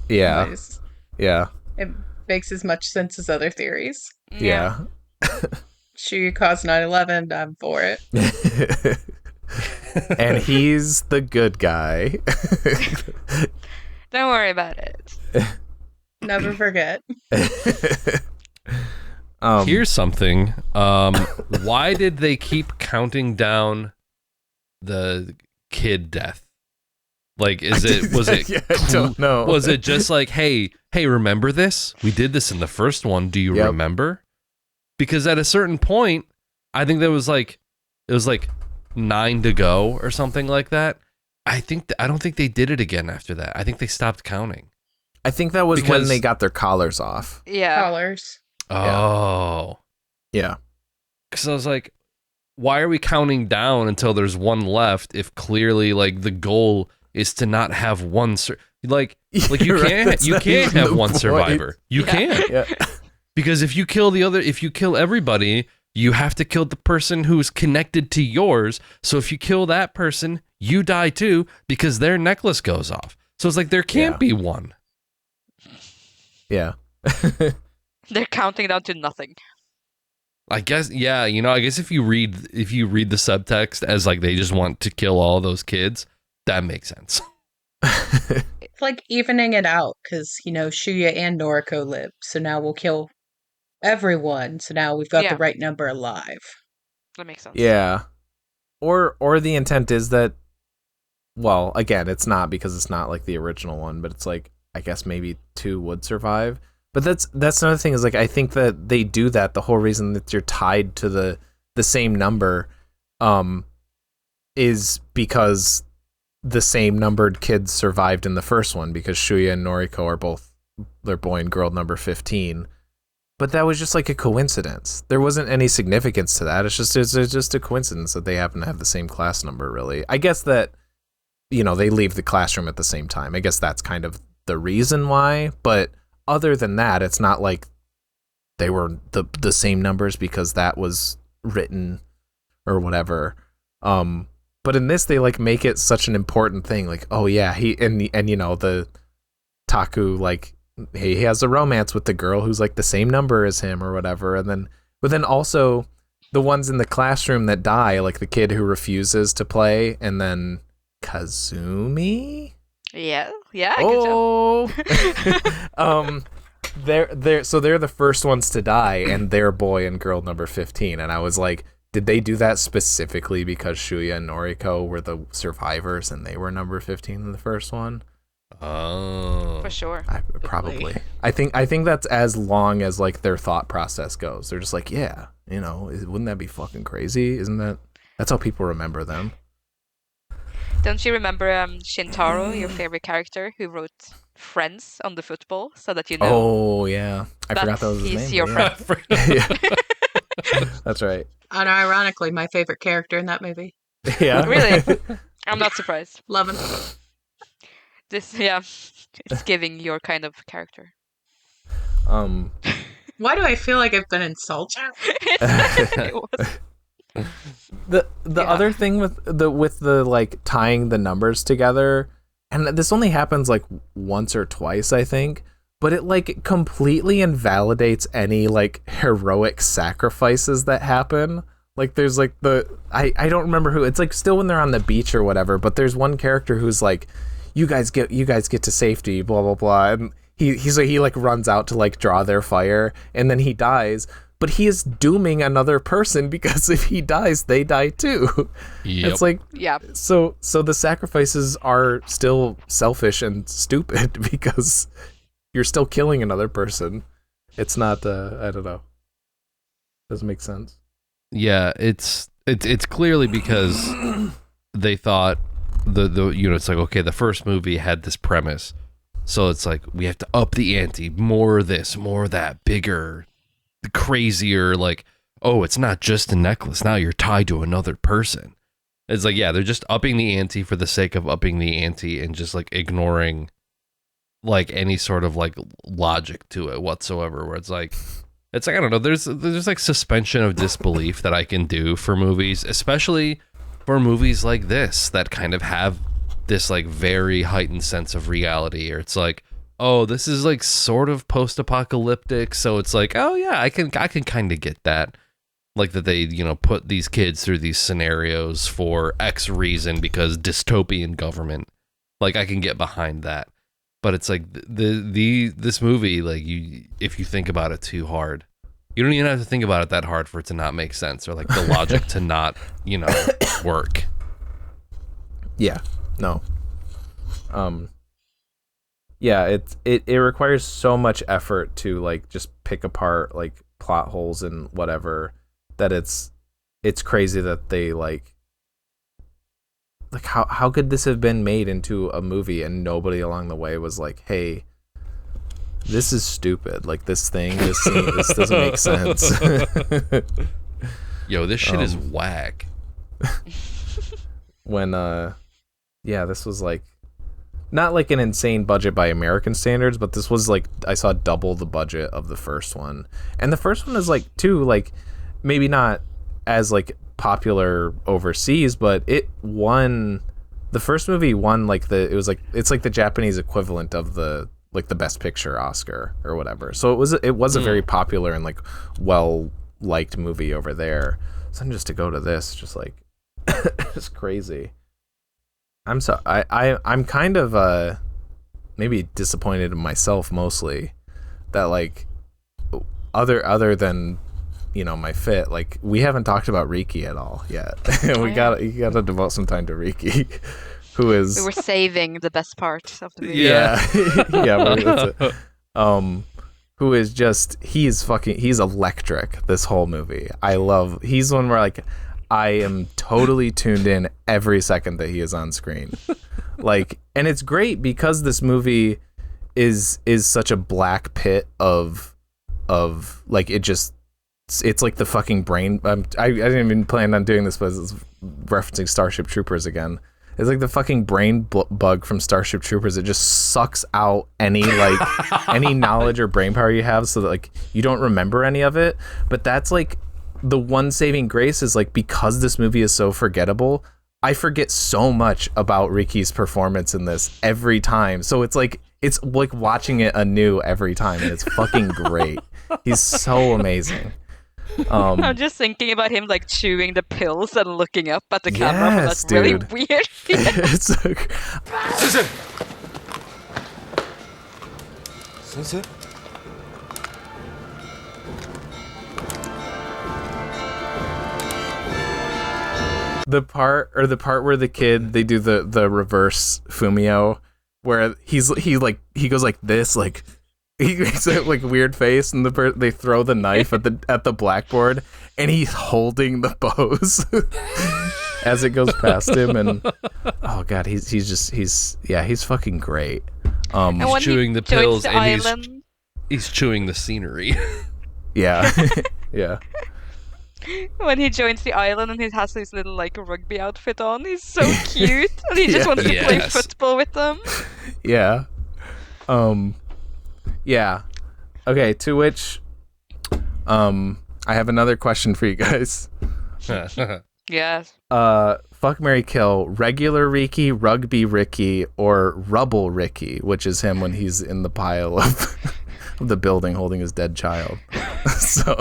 Speaker 1: Yeah,
Speaker 4: Nice.
Speaker 1: yeah,
Speaker 4: It makes as much sense as other theories.
Speaker 1: yeah.
Speaker 4: Shuyuka's 9/11, I'm for it.
Speaker 1: And he's the good guy.
Speaker 3: Don't worry about it.
Speaker 4: Never forget.
Speaker 2: Here's something. Why did they keep counting down the kid death? Like, was it?
Speaker 1: Yeah, I don't know.
Speaker 2: Was it just like, hey, remember this? We did this in the first one. Do you
Speaker 1: Yep.
Speaker 2: remember? Because at a certain point, I think it was like 9 to go or something like that. I don't think they did it again after that. I think they stopped counting.
Speaker 1: I think that was when
Speaker 2: Because-
Speaker 1: they got their collars off.
Speaker 3: Yeah.
Speaker 4: Colors.
Speaker 2: Oh.
Speaker 1: Yeah.
Speaker 2: Because I was like, why are we counting down until there's one left if clearly like the goal is to not have one like you
Speaker 1: You're right,
Speaker 2: can't
Speaker 1: that's
Speaker 2: you
Speaker 1: not
Speaker 2: can't
Speaker 1: even
Speaker 2: have
Speaker 1: the
Speaker 2: one
Speaker 1: point.
Speaker 2: survivor. You can't.
Speaker 1: Yeah.
Speaker 2: Because if you kill everybody, you have to kill the person who's connected to yours. So if you kill that person, you die too because their necklace goes off. So it's like there can't
Speaker 1: Yeah.
Speaker 2: be one.
Speaker 1: Yeah.
Speaker 3: They're counting down to nothing.
Speaker 2: I guess, yeah, I guess if you read the subtext as like they just want to kill all those kids, that makes sense.
Speaker 4: It's like evening it out because, Shuya and Noriko live. So now we'll kill everyone. So now we've got
Speaker 3: Yeah.
Speaker 4: the right number alive.
Speaker 3: That makes sense.
Speaker 1: Yeah. Or the intent is that, well, again, it's not because it's not like the original one, but it's like, I guess maybe 2 would survive. But that's another thing is like, I think that they do that. The whole reason that you're tied to the same number is because the same numbered kids survived in the first one because Shuya and Noriko are both their boy and girl number 15. But that was just like a coincidence. There wasn't any significance to that. It's just a coincidence that they happen to have the same class number, really. I guess that, they leave the classroom at the same time. I guess that's kind of the reason why. But other than that, it's not like they were the same numbers because that was written or whatever. But in this, they like make it such an important thing. Like, oh yeah, the Taku, like, he has a romance with the girl who's like the same number as him or whatever. But then also the ones in the classroom that die, like the kid who refuses to play, and then Kazumi.
Speaker 3: Yeah. Yeah. Good job.
Speaker 1: Oh, they're the first ones to die, and they're boy and girl number 15. And I was like, did they do that specifically because Shuya and Noriko were the survivors and they were number 15 in the first one?
Speaker 2: Oh,
Speaker 3: For sure.
Speaker 1: Probably. I think that's as long as like their thought process goes. They're just like, yeah, wouldn't that be fucking crazy? That's how people remember them.
Speaker 3: Don't you remember Shintaro, your favorite character, who wrote Friends on the football, so that you know?
Speaker 1: Oh yeah, I
Speaker 3: that
Speaker 1: forgot that was his
Speaker 3: he's
Speaker 1: name.
Speaker 3: your
Speaker 1: yeah.
Speaker 3: friend.
Speaker 1: Yeah. That's right.
Speaker 4: Unironically, my favorite character in that movie.
Speaker 1: Yeah.
Speaker 3: Really? I'm not surprised.
Speaker 4: Love him.
Speaker 3: It's giving your kind of character.
Speaker 4: Why do I feel like I've been insulted?
Speaker 3: It was.
Speaker 1: The other thing with the like tying the numbers together, and this only happens like once or twice, I think, but it like completely invalidates any like heroic sacrifices that happen. Like there's like I don't remember who, it's like still when they're on the beach or whatever, but there's one character who's like, you guys get to safety, blah blah blah, and he like runs out to like draw their fire, and then he dies. But he is dooming another person because if he dies, they die too.
Speaker 2: Yep.
Speaker 1: It's like,
Speaker 3: Yeah.
Speaker 1: So the sacrifices are still selfish and stupid because you're still killing another person. It's not, I don't know. Doesn't make sense.
Speaker 2: Yeah, it's clearly because they thought it's like, okay, the first movie had this premise, so it's like we have to up the ante, more of this, more of that, bigger, crazier, like, oh, it's not just a necklace, now you're tied to another person. It's like, yeah, they're just upping the ante for the sake of upping the ante and just like ignoring like any sort of like logic to it whatsoever, where it's like I don't know, there's like suspension of disbelief that I can do for movies, especially for movies like this that kind of have this like very heightened sense of reality, or it's like, oh, this is like sort of post-apocalyptic, so it's like, oh yeah, I can kind of get that, like that they put these kids through these scenarios for X reason because dystopian government, like I can get behind that. But it's like this movie, like if you think about it too hard, you don't even have to think about it that hard for it to not make sense, or like the logic to not work.
Speaker 1: Yeah. No. Yeah, it requires so much effort to like just pick apart like plot holes and whatever, that it's crazy that they like how could this have been made into a movie and nobody along the way was like, hey, this is stupid, like this doesn't make sense.
Speaker 2: Yo, this shit is whack.
Speaker 1: When this was like not like an insane budget by American standards, but this was like, I saw double the budget of the first one. And the first one is like, too, like maybe not as like popular overseas, but it won, the first movie won like it's like the Japanese equivalent of the like the Best Picture Oscar or whatever. So it was a very popular and like well liked movie over there. So just to go to this, just like it's crazy. I'm kind of maybe disappointed in myself mostly that like other than my fit, like we haven't talked about Riki at all yet. You gotta devote some time to Riki, who is,
Speaker 3: We were saving the best part of the movie.
Speaker 1: yeah that's it. Who is just, he's electric this whole movie. He's one where like I am totally tuned in every second that he is on screen. Like, and it's great because this movie is such a black pit of like, it's like the fucking brain. I didn't even plan on doing this, but it's referencing Starship Troopers again. It's like the fucking brain bug from Starship Troopers. It just sucks out any like any knowledge or brain power you have, so that like you don't remember any of it. But that's like the one saving grace, is like, because this movie is so forgettable, I forget so much about Riki's performance in this every time. So it's like watching it anew every time, and it's fucking great. He's so amazing.
Speaker 3: I'm just thinking about him like chewing the pills and looking up at the camera.
Speaker 1: Yes,
Speaker 3: That's really
Speaker 1: dude.
Speaker 3: weird.
Speaker 1: It's like,
Speaker 5: Sensei. Sensei.
Speaker 1: the part where the kid, they do the reverse Fumio, where he goes like this, like he makes a like weird face, and they throw the knife at the blackboard, and he's holding the bows as it goes past him, and oh god, he's fucking great.
Speaker 2: He's chewing the pills, and
Speaker 3: island,
Speaker 2: he's chewing the scenery.
Speaker 1: Yeah, yeah.
Speaker 3: when he joins the island and he has his little like rugby outfit on, he's so cute, and he just wants to play football with them.
Speaker 1: Yeah. Yeah. Okay, to which I have another question for you guys.
Speaker 3: Yes.
Speaker 1: Fuck, marry, kill, regular Riki, rugby Riki, or rubble Riki, which is him when he's in the pile of the building holding his dead child. So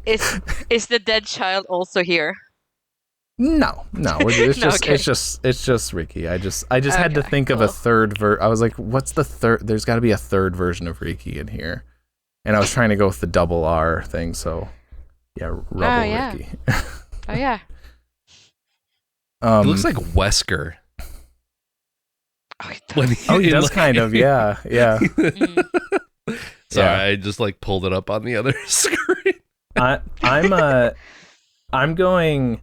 Speaker 3: Is the dead child also here?
Speaker 1: no, it's just Riki. I just had to think of a third I was like, what's the third? There's got to be a third version of Riki in here, and I was trying to go with the double R thing. So yeah, rubble Riki.
Speaker 3: Oh yeah.
Speaker 2: He looks like Wesker.
Speaker 1: He does kind of, yeah.
Speaker 2: Sorry, I just like pulled it up on the other screen.
Speaker 1: I'm going.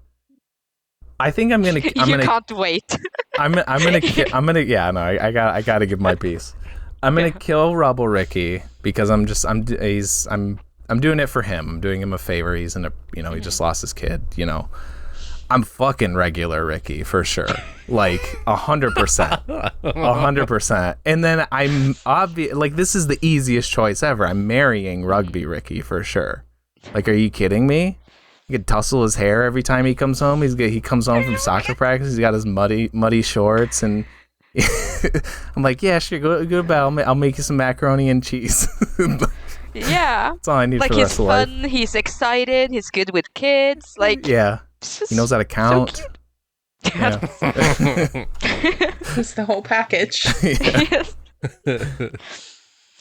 Speaker 1: I think I'm gonna.
Speaker 3: Can't wait.
Speaker 1: I'm gonna. Yeah, no, I gotta give my piece. I'm gonna kill Rubble Riki because I'm doing it for him. I'm doing him a favor. He's he just lost his kid. I'm fucking regular Riki for sure, like 100%, 100%. And then I'm like, this is the easiest choice ever. I'm marrying rugby Riki for sure. Like, are you kidding me? He could tussle his hair every time he comes home. He comes home from soccer practice. He's got his muddy shorts, and I'm like, yeah, sure, go about. I'll make you some macaroni and cheese.
Speaker 3: Yeah,
Speaker 1: that's all I need for the rest of life.
Speaker 3: He's fun. He's excited. He's good with kids. Like,
Speaker 1: yeah. He knows how to count.
Speaker 3: So
Speaker 1: yeah.
Speaker 4: He's the whole package.
Speaker 3: Yes.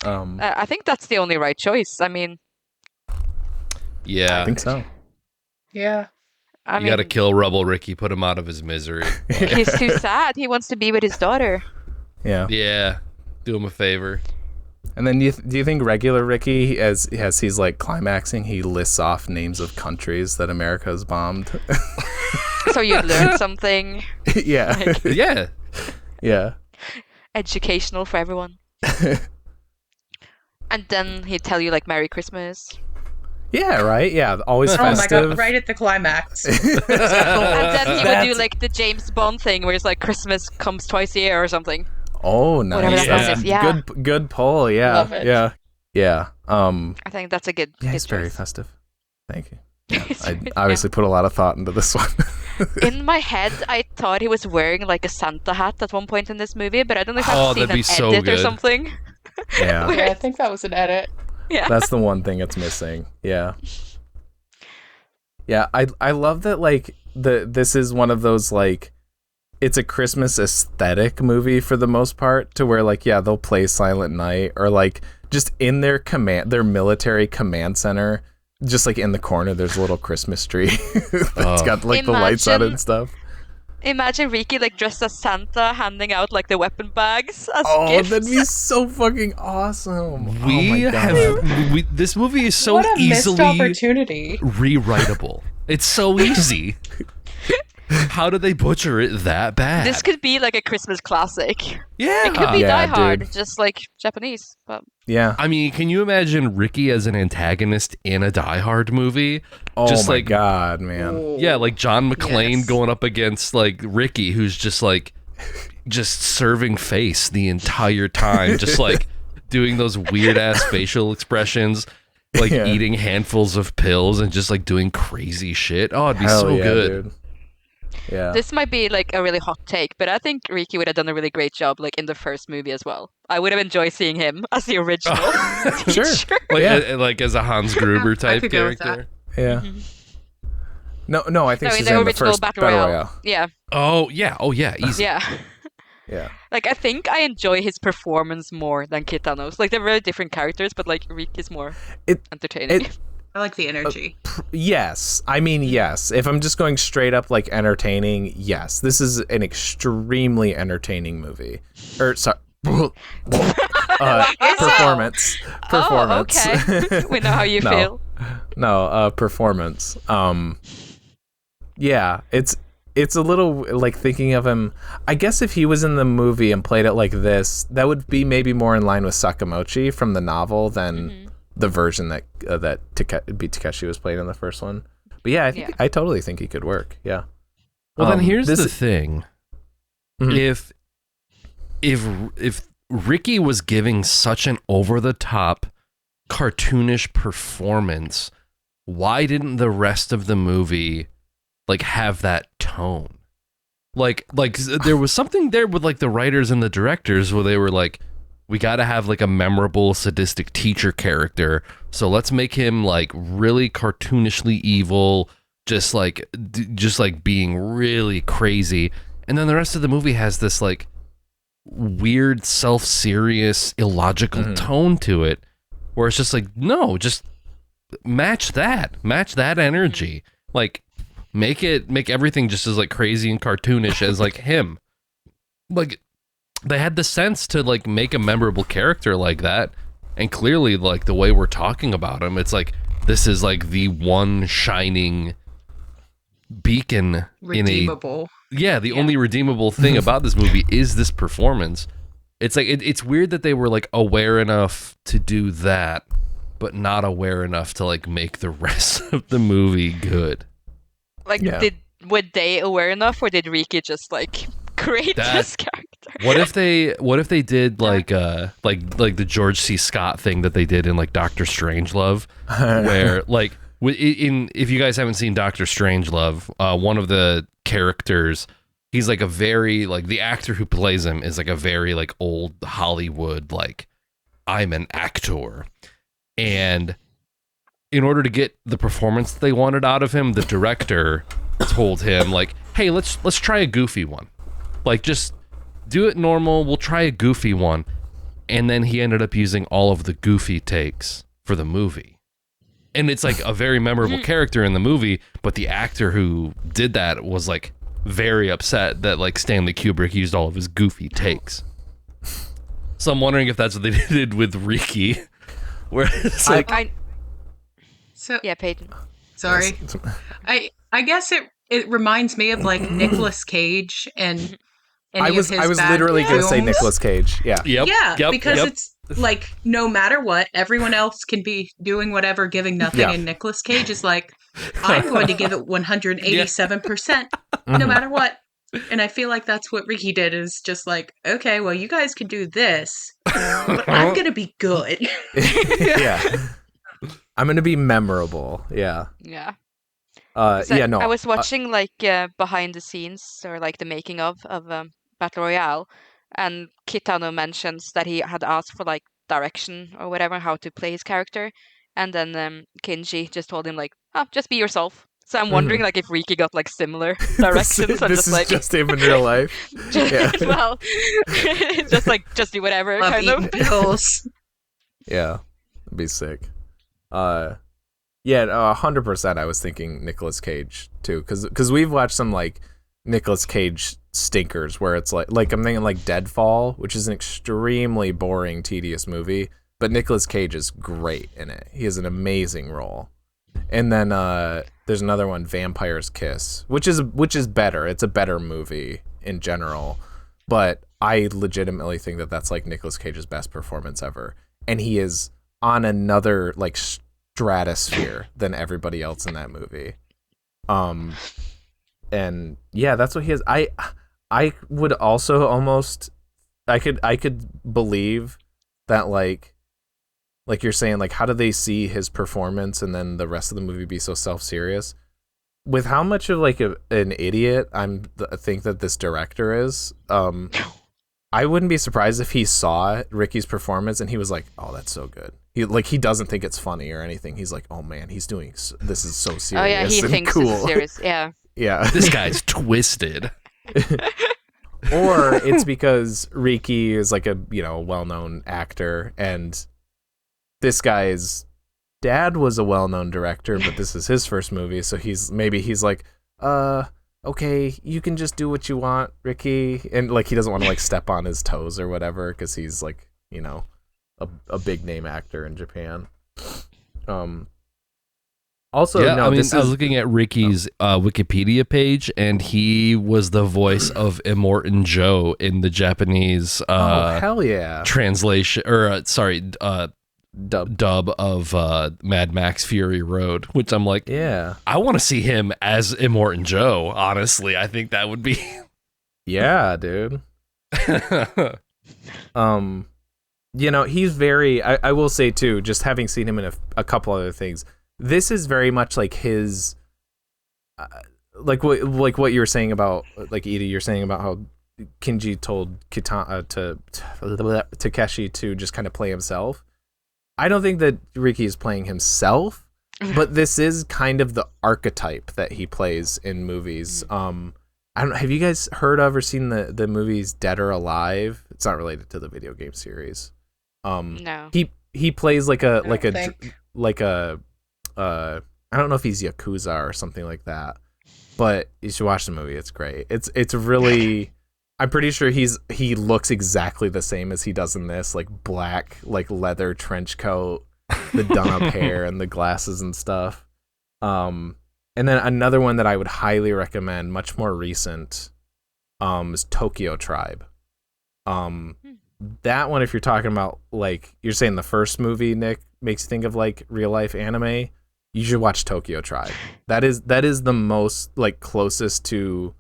Speaker 1: Um,
Speaker 3: I think that's the only right choice. I mean,
Speaker 2: yeah,
Speaker 1: I think so.
Speaker 4: Yeah.
Speaker 2: You gotta kill Rubble Riki, put him out of his misery.
Speaker 3: He's too sad. He wants to be with his daughter.
Speaker 1: Yeah.
Speaker 2: Yeah. Do him a favor.
Speaker 1: And then do you think regular Riki, as he's like climaxing, he lists off names of countries that America has bombed?
Speaker 3: So you'd learn something.
Speaker 1: Yeah.
Speaker 3: Like,
Speaker 2: Yeah.
Speaker 1: Yeah.
Speaker 3: Educational for everyone. And then he'd tell you like Merry Christmas.
Speaker 1: Yeah, right? Yeah, always festive.
Speaker 4: Oh my god, right at the climax.
Speaker 3: And then he would do like the James Bond thing where it's like Christmas comes twice a year or something.
Speaker 1: Oh, nice.
Speaker 3: Yeah.
Speaker 1: Good pull. Yeah.
Speaker 4: Love it.
Speaker 1: Yeah.
Speaker 3: I think that's a good.
Speaker 1: Yeah, it's
Speaker 3: good
Speaker 1: very
Speaker 3: choice.
Speaker 1: festive. Thank you. Yeah, I obviously put a lot of thought into this one.
Speaker 3: In my head, I thought he was wearing like a Santa hat at one point in this movie, but I don't know if I've seen an edit or something.
Speaker 1: Yeah.
Speaker 4: Yeah, I think that was an edit.
Speaker 3: Yeah.
Speaker 1: That's the one thing it's missing. Yeah. Yeah, I love that like this is one of those like it's a Christmas aesthetic movie for the most part, to where like, yeah, they'll play Silent Night, or like just in their military command center, just like in the corner there's a little Christmas tree that's got like the lights on it and stuff.
Speaker 3: Imagine Riki like dressed as Santa handing out like the weapon bags as
Speaker 1: Oh,
Speaker 3: gifts.
Speaker 1: that'd be so fucking awesome.
Speaker 2: This movie is so
Speaker 4: what a missed
Speaker 2: easily
Speaker 4: opportunity.
Speaker 2: rewritable. It's so easy. How did they butcher it that bad?
Speaker 3: This could be like a Christmas classic.
Speaker 2: Yeah.
Speaker 3: It could be
Speaker 1: Yeah,
Speaker 3: Die Hard,
Speaker 1: dude.
Speaker 3: just like Japanese. But
Speaker 1: Yeah.
Speaker 2: I mean, can you imagine Riki as an antagonist in a Die Hard movie?
Speaker 1: Oh
Speaker 2: Just
Speaker 1: my
Speaker 2: like,
Speaker 1: god, man.
Speaker 2: yeah, like John McClane
Speaker 4: Yes.
Speaker 2: going up against like Riki, who's just like serving face the entire time, just like doing those weird ass facial expressions, like
Speaker 1: Yeah.
Speaker 2: eating handfuls of pills and just like doing crazy shit. Oh, it'd be
Speaker 1: Hell
Speaker 2: so
Speaker 1: yeah,
Speaker 2: good.
Speaker 1: dude. Yeah.
Speaker 3: this might be like a really hot take, but I think Riki would have done a really great job like in the first movie as well. I would have enjoyed seeing him as the original
Speaker 1: Sure.
Speaker 3: teacher.
Speaker 2: Like,
Speaker 1: Yeah.
Speaker 2: like as a Hans Gruber
Speaker 4: I
Speaker 2: type
Speaker 4: could go with
Speaker 2: character.
Speaker 1: Yeah. No, I think
Speaker 3: No, in
Speaker 1: she's
Speaker 3: the
Speaker 1: in the
Speaker 3: original
Speaker 1: first
Speaker 3: Battle Royale. Yeah,
Speaker 2: Oh yeah, easy.
Speaker 3: yeah.
Speaker 1: Yeah.
Speaker 3: Like I think I enjoy his performance more than Kitano's. Like they're very different characters, but like Riki's more
Speaker 1: It-
Speaker 3: entertaining.
Speaker 4: I like the energy.
Speaker 1: Yes. I mean, yes. If I'm just going straight up like entertaining, yes. This is an extremely entertaining movie. Sorry. Performance.
Speaker 3: Oh, okay. We know how you feel.
Speaker 1: No, performance. Yeah, it's a little like thinking of him. I guess if he was in the movie and played it like this, that would be maybe more in line with Sakamochi from the novel than the version that Takeshi was playing in the first one. But yeah, I totally think he could work. Yeah.
Speaker 2: Well, then here's the thing: if Riki was giving such an over the top, cartoonish performance, why didn't the rest of the movie like have that tone? Like there was something there with like the writers and the directors where they were like, we got to have like a memorable sadistic teacher character, so let's make him like really cartoonishly evil, just like being really crazy. And then the rest of the movie has this like weird, self-serious, illogical tone to it, where it's just like, no, just match that energy, like make everything just as like crazy and cartoonish as like him. Like they had the sense to like make a memorable character like that, and clearly like the way we're talking about him, it's like this is like the one shining beacon
Speaker 4: redeemable.
Speaker 2: The only redeemable thing about this movie is this performance. It's like it's weird that they were like aware enough to do that, but not aware enough to like make the rest of the movie good.
Speaker 3: Like, were they aware enough, or did Riki just like create this character?
Speaker 2: What if they did like the George C. Scott thing that they did in like Doctor Strangelove, where like if you guys haven't seen Doctor Strangelove, one of the characters, he's like a very like, the actor who plays him is like a very like old Hollywood, like, I'm an actor, and in order to get the performance they wanted out of him, the director told him like, hey, let's try a goofy one, like just do it normal, we'll try a goofy one. And then he ended up using all of the goofy takes for the movie. And it's like a very memorable character in the movie, but the actor who did that was like very upset that like Stanley Kubrick used all of his goofy takes. So I'm wondering if that's what they did with Riki, where it's like
Speaker 3: yeah, Peyton.
Speaker 4: Sorry. I guess it reminds me of like Nicolas Cage and
Speaker 1: I was literally going to say Nicolas Cage. Yeah.
Speaker 2: Yep.
Speaker 4: Because it's like, no matter what, everyone else can be doing whatever, giving nothing, and Nicolas Cage is like, I'm going to give it 187%, no matter what. And I feel like that's what Riki did, is just like, okay, well, you guys can do this, but I'm going to be good.
Speaker 1: Yeah. I'm going to be memorable. Yeah.
Speaker 3: Yeah.
Speaker 1: No.
Speaker 3: I was watching like behind the scenes, or like the making of Battle Royale, and Kitano mentions that he had asked for like direction or whatever, how to play his character, and then Kinji just told him like, oh, just be yourself. So I'm wondering like if Riki got like similar directions.
Speaker 1: This is just him in real life.
Speaker 3: Well, just do whatever.
Speaker 4: Love
Speaker 3: kind
Speaker 4: eating
Speaker 3: of
Speaker 4: pills.
Speaker 1: Yeah, it'd be sick. 100%. I was thinking Nicolas Cage too, because we've watched some like Nicolas Cage stinkers where it's like I'm thinking like Deadfall, which is an extremely boring, tedious movie, but Nicolas Cage is great in it. He has an amazing role. And then there's another one, Vampire's Kiss, which is better. It's a better movie in general, but I legitimately think that that's like Nicolas Cage's best performance ever, and he is on another like stratosphere than everybody else in that movie. And yeah, that's what he is. I would also almost, I could believe that like you're saying, like, how do they see his performance and then the rest of the movie be so self-serious? With how much of like an idiot I think that this director is, I wouldn't be surprised if he saw Riki's performance and he was like, "Oh, that's so good." He doesn't think it's funny or anything. He's like, "Oh man, this is so serious."
Speaker 3: Oh yeah, he thinks
Speaker 1: cool.
Speaker 3: it's serious. Yeah.
Speaker 1: Yeah.
Speaker 2: This guy's twisted.
Speaker 1: Or it's because Riki is like a well-known actor, and this guy is dad was a well-known director, but this is his first movie, so he's like, okay, you can just do what you want, Riki, and like he doesn't want to like step on his toes or whatever because he's like, you know, a big name actor in Japan. Also,
Speaker 2: yeah,
Speaker 1: no,
Speaker 2: I mean,
Speaker 1: this
Speaker 2: I was
Speaker 1: is
Speaker 2: looking at Ricky's Wikipedia page, and he was the voice of Immortan Joe in the Japanese
Speaker 1: hell yeah
Speaker 2: translation, or dub of Mad Max Fury Road, which I'm like,
Speaker 1: yeah,
Speaker 2: I want to see him as Immortan Joe. Honestly, I think that would be,
Speaker 1: yeah, dude. You know, he's very. I will say too, just having seen him in a couple other things. This is very much like his, like what you were saying about, like Edie, you're saying about how Kinji told Takeshi to just kind of play himself. I don't think that Riki is playing himself, but this is kind of the archetype that he plays in movies. I don't. Have you guys heard of or seen the movies Dead or Alive? It's not related to the video game series.
Speaker 3: No.
Speaker 1: He plays like a I don't know if he's Yakuza or something like that, but you should watch the movie. It's great. It's really, I'm pretty sure he looks exactly the same as he does in this, like black, like leather trench coat, the done up hair and the glasses and stuff. And then another one that I would highly recommend, much more recent, is Tokyo Tribe. That one, if you're talking about, like, you're saying the first movie, Nick, makes you think of like real life anime, you should watch Tokyo Tribe. That is the most like closest to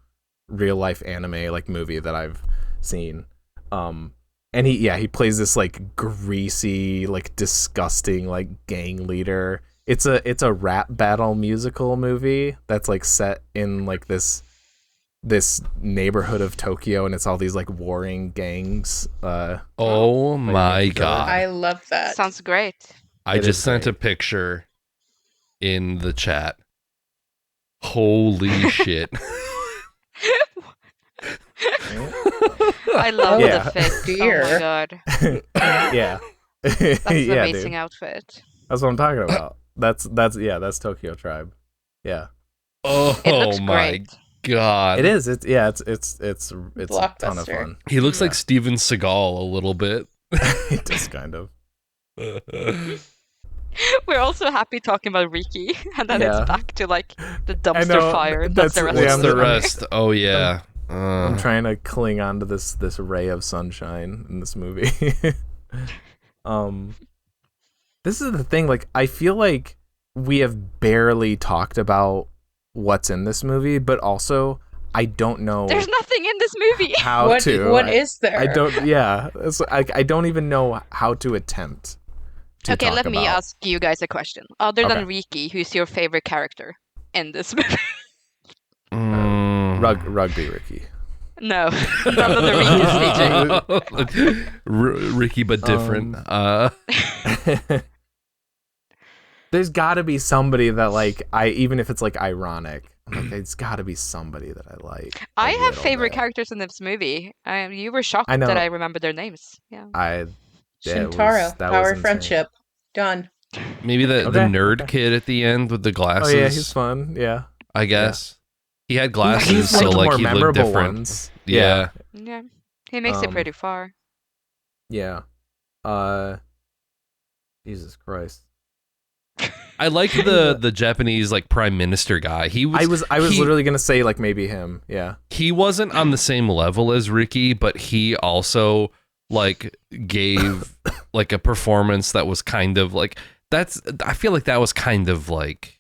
Speaker 1: real life anime like movie that I've seen. And he plays this like greasy, like disgusting, like gang leader. It's a rap battle musical movie that's like set in like this neighborhood of Tokyo, and it's all these like warring gangs.
Speaker 2: Oh my god!
Speaker 4: I love that.
Speaker 3: Sounds great.
Speaker 2: I just sent a picture in the chat. Holy shit!
Speaker 3: I love
Speaker 1: Yeah.
Speaker 3: the fit.
Speaker 4: Dear.
Speaker 3: Oh my god,
Speaker 1: Yeah.
Speaker 3: that's an
Speaker 1: Yeah,
Speaker 3: amazing
Speaker 1: dude.
Speaker 3: outfit.
Speaker 1: That's what I'm talking about. That's Tokyo Tribe. Yeah.
Speaker 2: Oh
Speaker 3: It looks
Speaker 2: my
Speaker 3: great.
Speaker 2: god!
Speaker 1: It is. It's a ton of
Speaker 4: Blockbuster.
Speaker 1: fun.
Speaker 2: He looks like
Speaker 1: Yeah.
Speaker 2: Steven Seagal a little bit.
Speaker 1: It does kind of.
Speaker 3: We're also happy talking about Riki, and then
Speaker 1: Yeah.
Speaker 3: it's back to like the
Speaker 1: know,
Speaker 3: dumpster fire. That's the rest.
Speaker 1: yeah,
Speaker 2: What's
Speaker 3: of
Speaker 2: the
Speaker 3: movie.
Speaker 2: rest? Oh yeah.
Speaker 1: I'm trying to cling on to this ray of sunshine in this movie. This is the thing, like, I feel like we have barely talked about what's in this movie, but also I don't know
Speaker 3: There's nothing in this movie.
Speaker 1: how
Speaker 4: What
Speaker 1: to.
Speaker 4: what is there?
Speaker 1: I don't. Yeah, I don't even know how to attempt. To
Speaker 3: Okay,
Speaker 1: talk
Speaker 3: let me
Speaker 1: about.
Speaker 3: ask you guys a question. Other
Speaker 1: Okay.
Speaker 3: than Riki, who's your favorite character in this movie?
Speaker 1: Rugby Riki.
Speaker 3: No, none of the Rikis, DJ.
Speaker 2: Ricky, but different.
Speaker 1: There's got to be somebody that like even if it's like ironic, I'm like, there's got to be somebody that I like.
Speaker 3: I
Speaker 1: a
Speaker 3: have
Speaker 1: little
Speaker 3: favorite
Speaker 1: bit.
Speaker 3: characters in this movie. You were shocked
Speaker 1: I know.
Speaker 3: that I remember their names. Yeah.
Speaker 4: Shintaro,
Speaker 1: that
Speaker 4: power
Speaker 1: insane.
Speaker 4: friendship. Done.
Speaker 2: Maybe the
Speaker 1: Okay,
Speaker 2: nerd
Speaker 1: okay.
Speaker 2: kid at the end with the
Speaker 1: Oh
Speaker 2: glasses.
Speaker 1: yeah, he's fun. Yeah,
Speaker 2: I guess he had glasses,
Speaker 1: he's
Speaker 2: so
Speaker 1: one of the
Speaker 2: like
Speaker 1: more
Speaker 2: he looked
Speaker 1: memorable
Speaker 2: different.
Speaker 1: ones.
Speaker 2: Yeah.
Speaker 3: Yeah. He makes it pretty far.
Speaker 1: Yeah. Jesus Christ.
Speaker 2: I like the Japanese like prime minister guy.
Speaker 1: I was literally gonna say like maybe him. Yeah.
Speaker 2: He wasn't on the same level as Riki, but he also like gave like a performance that was kind of like I feel like that was kind of like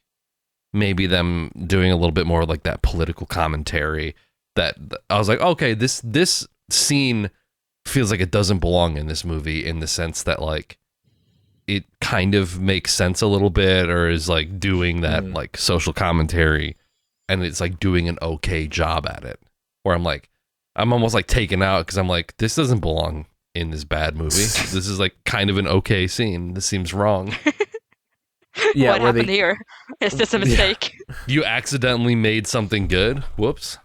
Speaker 2: maybe them doing a little bit more like that political commentary that I was like, okay, this scene feels like it doesn't belong in this movie in the sense that like it kind of makes sense a little bit or is like doing that like social commentary and it's like doing an okay job at it. Where I'm almost like taken out because I'm like, this doesn't belong in this bad movie. This is like kind of an okay scene. This seems wrong.
Speaker 1: Yeah.
Speaker 3: What happened here? Is this a mistake?
Speaker 2: You accidentally made something good. Whoops.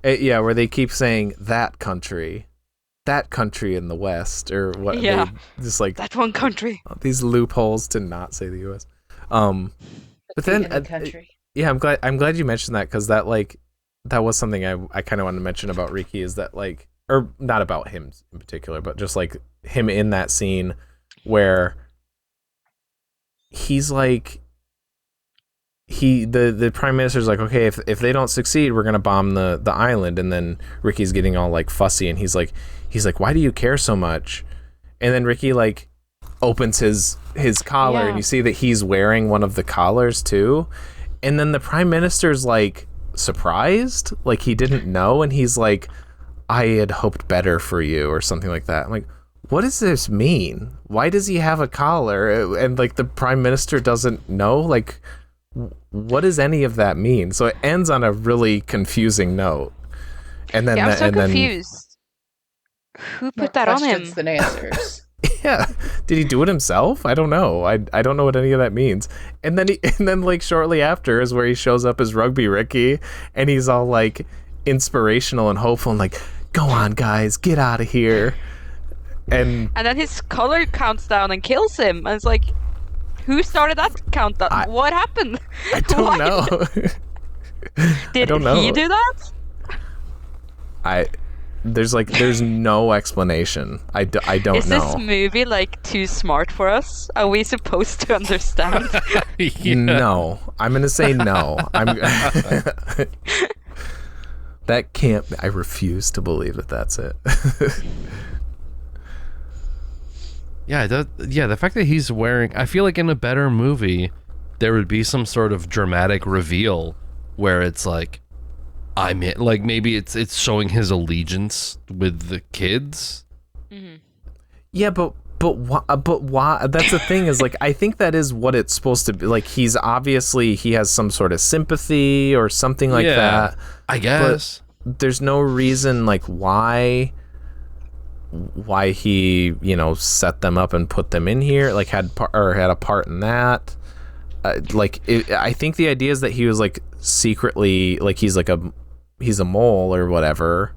Speaker 1: Yeah, where they keep saying that country in the West or what?
Speaker 3: Yeah.
Speaker 1: Just like
Speaker 3: That one country.
Speaker 1: these loopholes to not say the U.S. But then
Speaker 4: in the country.
Speaker 1: yeah, I'm glad you mentioned that, because that was something I kind of wanted to mention about Riki, is that or not about him in particular, but just like him in that scene where he's like, the prime minister's like, okay, if they don't succeed, we're gonna bomb the island, and then Riki's getting all like fussy, and he's like, why do you care so much? And then Riki like opens his collar, and you see that he's wearing one of the collars too, and then the prime minister's like surprised, like he didn't know, and he's like, I had hoped better for you, or something like that. I'm like, what does this mean? Why does he have a collar? And like the prime minister doesn't know, like, what does any of that mean? So it ends on a really confusing note. And then
Speaker 3: I'm so confused. Who put that on him?
Speaker 4: Than answers.
Speaker 1: Yeah, did he do it himself? I don't know. I don't know what any of that means. And then like shortly after is where he shows up as Rugby Riki, and he's all like inspirational and hopeful, and like, go on guys, get out of here. And
Speaker 3: then his collar counts down and kills him. And it's like, who started that countdown? What happened?
Speaker 1: I don't know.
Speaker 3: Did he do that?
Speaker 1: There's no explanation. I don't know.
Speaker 3: Is this movie like too smart for us? Are we supposed to understand?
Speaker 1: No, I'm gonna say no. That can't. I refuse to believe that that's it.
Speaker 2: Yeah, the fact that he's wearing, I feel like in a better movie, there would be some sort of dramatic reveal where it's like, like maybe it's showing his allegiance with the kids.
Speaker 3: Mm-hmm.
Speaker 1: Yeah, but why? That's the thing, is like, I think that is what it's supposed to be. Like, he has some sort of sympathy or something like that.
Speaker 2: I guess.
Speaker 1: But there's no reason like why he, set them up and put them in here, like had a part in that. I think the idea is that he was like secretly, like he's a mole or whatever.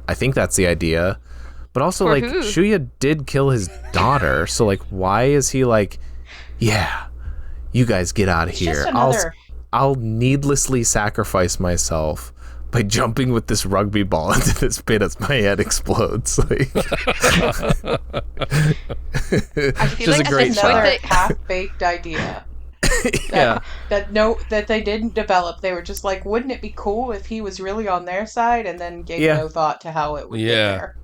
Speaker 1: I think that's the idea. But also,
Speaker 3: For
Speaker 1: like,
Speaker 3: who?
Speaker 1: Shuya did kill his daughter, so like, why is he like, yeah, you guys get out of here. I'll needlessly sacrifice myself by jumping with this rugby ball into this pit as my head explodes. Like,
Speaker 3: I feel
Speaker 1: just
Speaker 3: like
Speaker 1: a great shot.
Speaker 4: Another half-baked idea. That they didn't develop. They were just like, wouldn't it be cool if he was really on their side, and then gave no thought to how it would get there.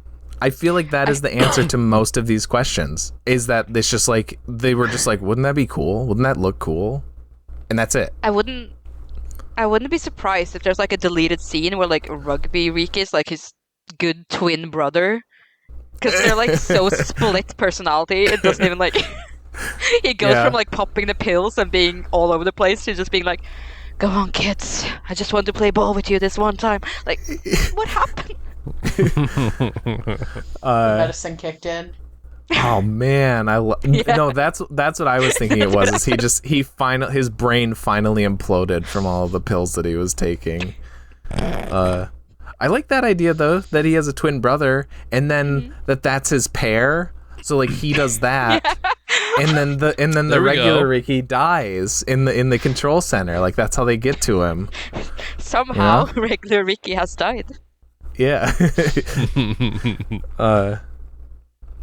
Speaker 1: I feel like that is the answer to most of these questions, is that it's just like, they were just like, wouldn't that be cool? Wouldn't that look cool? And that's it.
Speaker 3: I wouldn't be surprised if there's like a deleted scene where like Rugby Riki is like his good twin brother, because they're like so split personality. It doesn't even like he goes from like popping the pills and being all over the place to just being like, go on kids, I just want to play ball with you this one time. Like, what happened?
Speaker 4: Medicine kicked in.
Speaker 1: Oh man, no, that's what I was thinking it was. Is his brain finally imploded from all the pills that he was taking. I like that idea though, that he has a twin brother, and then that's his pair. So like, he does that, and then the regular Riki dies in the control center. Like, that's how they get to him.
Speaker 3: Somehow, regular Riki has died.
Speaker 1: Yeah.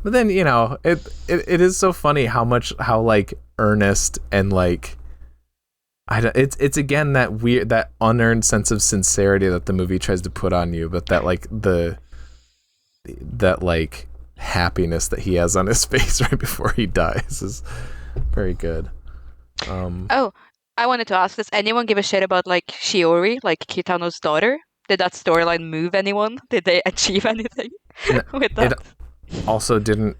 Speaker 1: But then, it is so funny how like earnest and like, it's again that weird, that unearned sense of sincerity that the movie tries to put on you, but that like that like happiness that he has on his face right before he dies is very good.
Speaker 3: Oh, I wanted to ask, does anyone give a shit about like Shiori, like Kitano's daughter? Did that storyline move anyone? Did they achieve anything with that?
Speaker 1: It also didn't,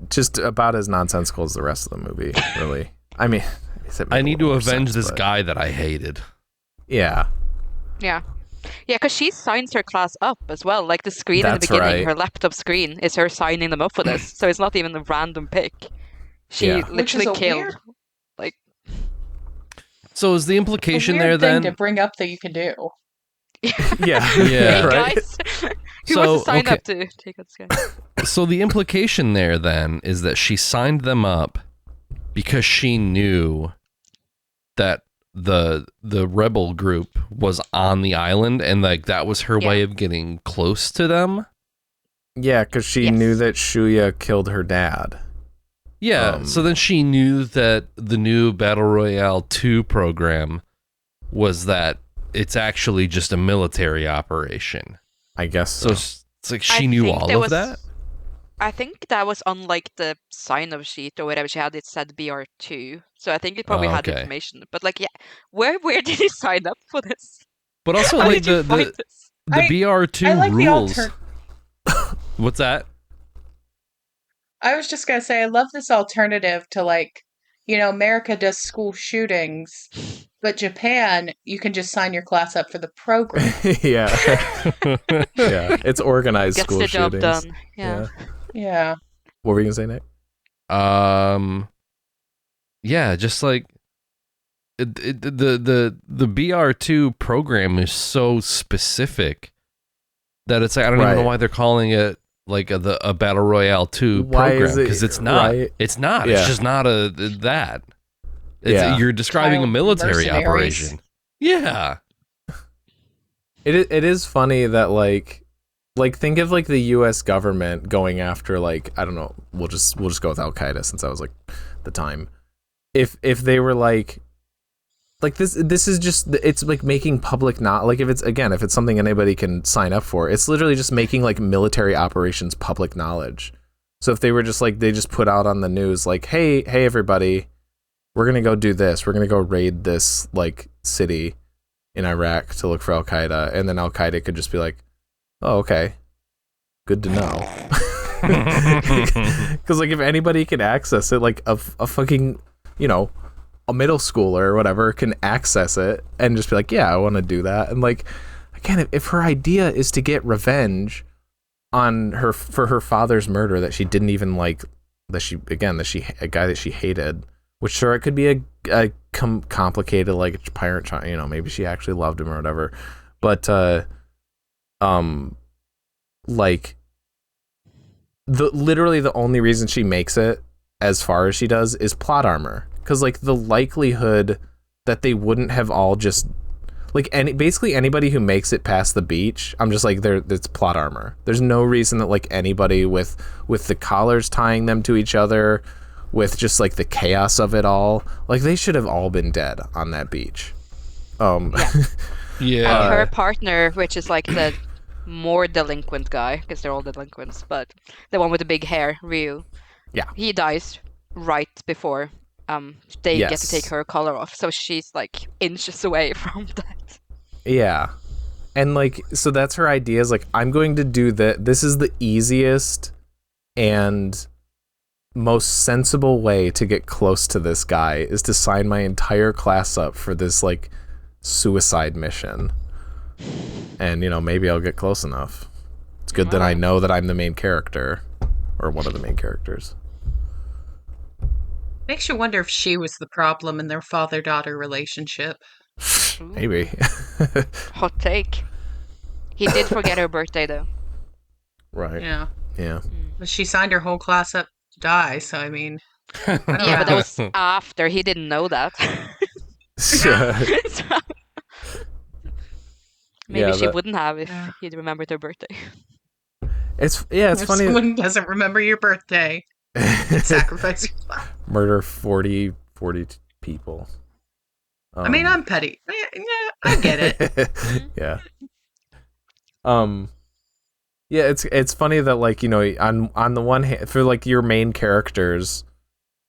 Speaker 1: just about as nonsensical as the rest of the movie, really. I mean,
Speaker 2: I need to avenge this guy that I hated.
Speaker 1: Yeah.
Speaker 3: Yeah, because she signs her class up as well. Like, the screen in the beginning, her laptop screen, is her signing them up for this. So it's not even a random pick. She literally killed. Like,
Speaker 2: so is the implication there
Speaker 4: thing
Speaker 2: then
Speaker 4: to bring up that you can do?
Speaker 1: Yeah.
Speaker 3: Hey
Speaker 1: right?
Speaker 3: guys, who wants to sign up to take out this guy?
Speaker 2: So the implication there then is that she signed them up because she knew that the rebel group was on the island, and like that was her way of getting close to them.
Speaker 1: Yeah, because she knew that Shuya killed her dad.
Speaker 2: Yeah, so then she knew that the new Battle Royale 2 program was that it's actually just a military operation.
Speaker 1: I guess so.
Speaker 2: So it's like she knew all of that?
Speaker 3: I think that was on like the sign-up sheet or whatever she had. It said BR2, so I think it probably had information. But like, where did you sign up for this?
Speaker 2: But also, like the BR2
Speaker 4: like
Speaker 2: rules. What's that?
Speaker 4: I was just gonna say, I love this alternative to like, America does school shootings, but Japan, you can just sign your class up for the program.
Speaker 1: Yeah, it's organized
Speaker 3: Gets
Speaker 1: school
Speaker 3: the job
Speaker 1: shootings.
Speaker 3: done.
Speaker 4: Yeah.
Speaker 1: What were you gonna say, Nick?
Speaker 2: Yeah, just like the BR2 program is so specific that it's like I don't even know why they're calling it like a Battle Royale 2 program, because it's not. Right? It's not. Yeah. It's just not that. You're describing a military operation. Yeah.
Speaker 1: It is funny that like think of like the U.S. government going after like, I don't know, we'll just go with Al Qaeda since that was like the time. If they were like this is just, it's like making public, not like if it's something anybody can sign up for, it's literally just making like military operations public knowledge. So if they were just like, they just put out on the news like, hey everybody, we're gonna go do this, we're gonna go raid this like city in Iraq to look for Al Qaeda, and then Al Qaeda could just be like, oh, okay, good to know. Because like if anybody can access it, like a fucking, a middle schooler or whatever can access it and just be like, yeah, I want to do that. And like, again, if her idea is to get revenge on her for her father's murder that she didn't even like, a guy that she hated, which sure, it could be a complicated like pirate child, maybe she actually loved him or whatever, but like literally the only reason she makes it as far as she does is plot armor. Because like the likelihood that they wouldn't have all just like basically anybody who makes it past the beach, I'm just like, it's plot armor. There's no reason that like anybody with the collars tying them to each other, with just like the chaos of it all, like they should have all been dead on that beach.
Speaker 2: Yeah.
Speaker 3: Her partner, which is like the more delinquent guy, because they're all delinquents, but the one with the big hair, Ryu.
Speaker 1: Yeah.
Speaker 3: He dies right before they get to take her collar off, so she's like inches away from that.
Speaker 1: Yeah. And like, so that's her idea, is like, I'm going to do that. This is the easiest and most sensible way to get close to this guy, is to sign my entire class up for this like suicide mission. And maybe I'll get close enough. It's good that I know that I'm the main character, or one of the main characters.
Speaker 4: Makes you wonder if she was the problem in their father-daughter relationship.
Speaker 1: Maybe.
Speaker 3: Hot take. He did forget her birthday though.
Speaker 1: Right.
Speaker 4: Yeah. But she signed her whole class up to die, so I mean,
Speaker 3: Yeah, but that was after. He didn't know that. Maybe she wouldn't have if he'd remembered her birthday.
Speaker 1: It's funny.
Speaker 4: If someone doesn't remember your birthday, sacrifice your life.
Speaker 1: Murder 40 people.
Speaker 4: I mean, I'm petty. Yeah, I get it.
Speaker 1: Yeah. Yeah, it's funny that like, on the one hand, for like your main characters,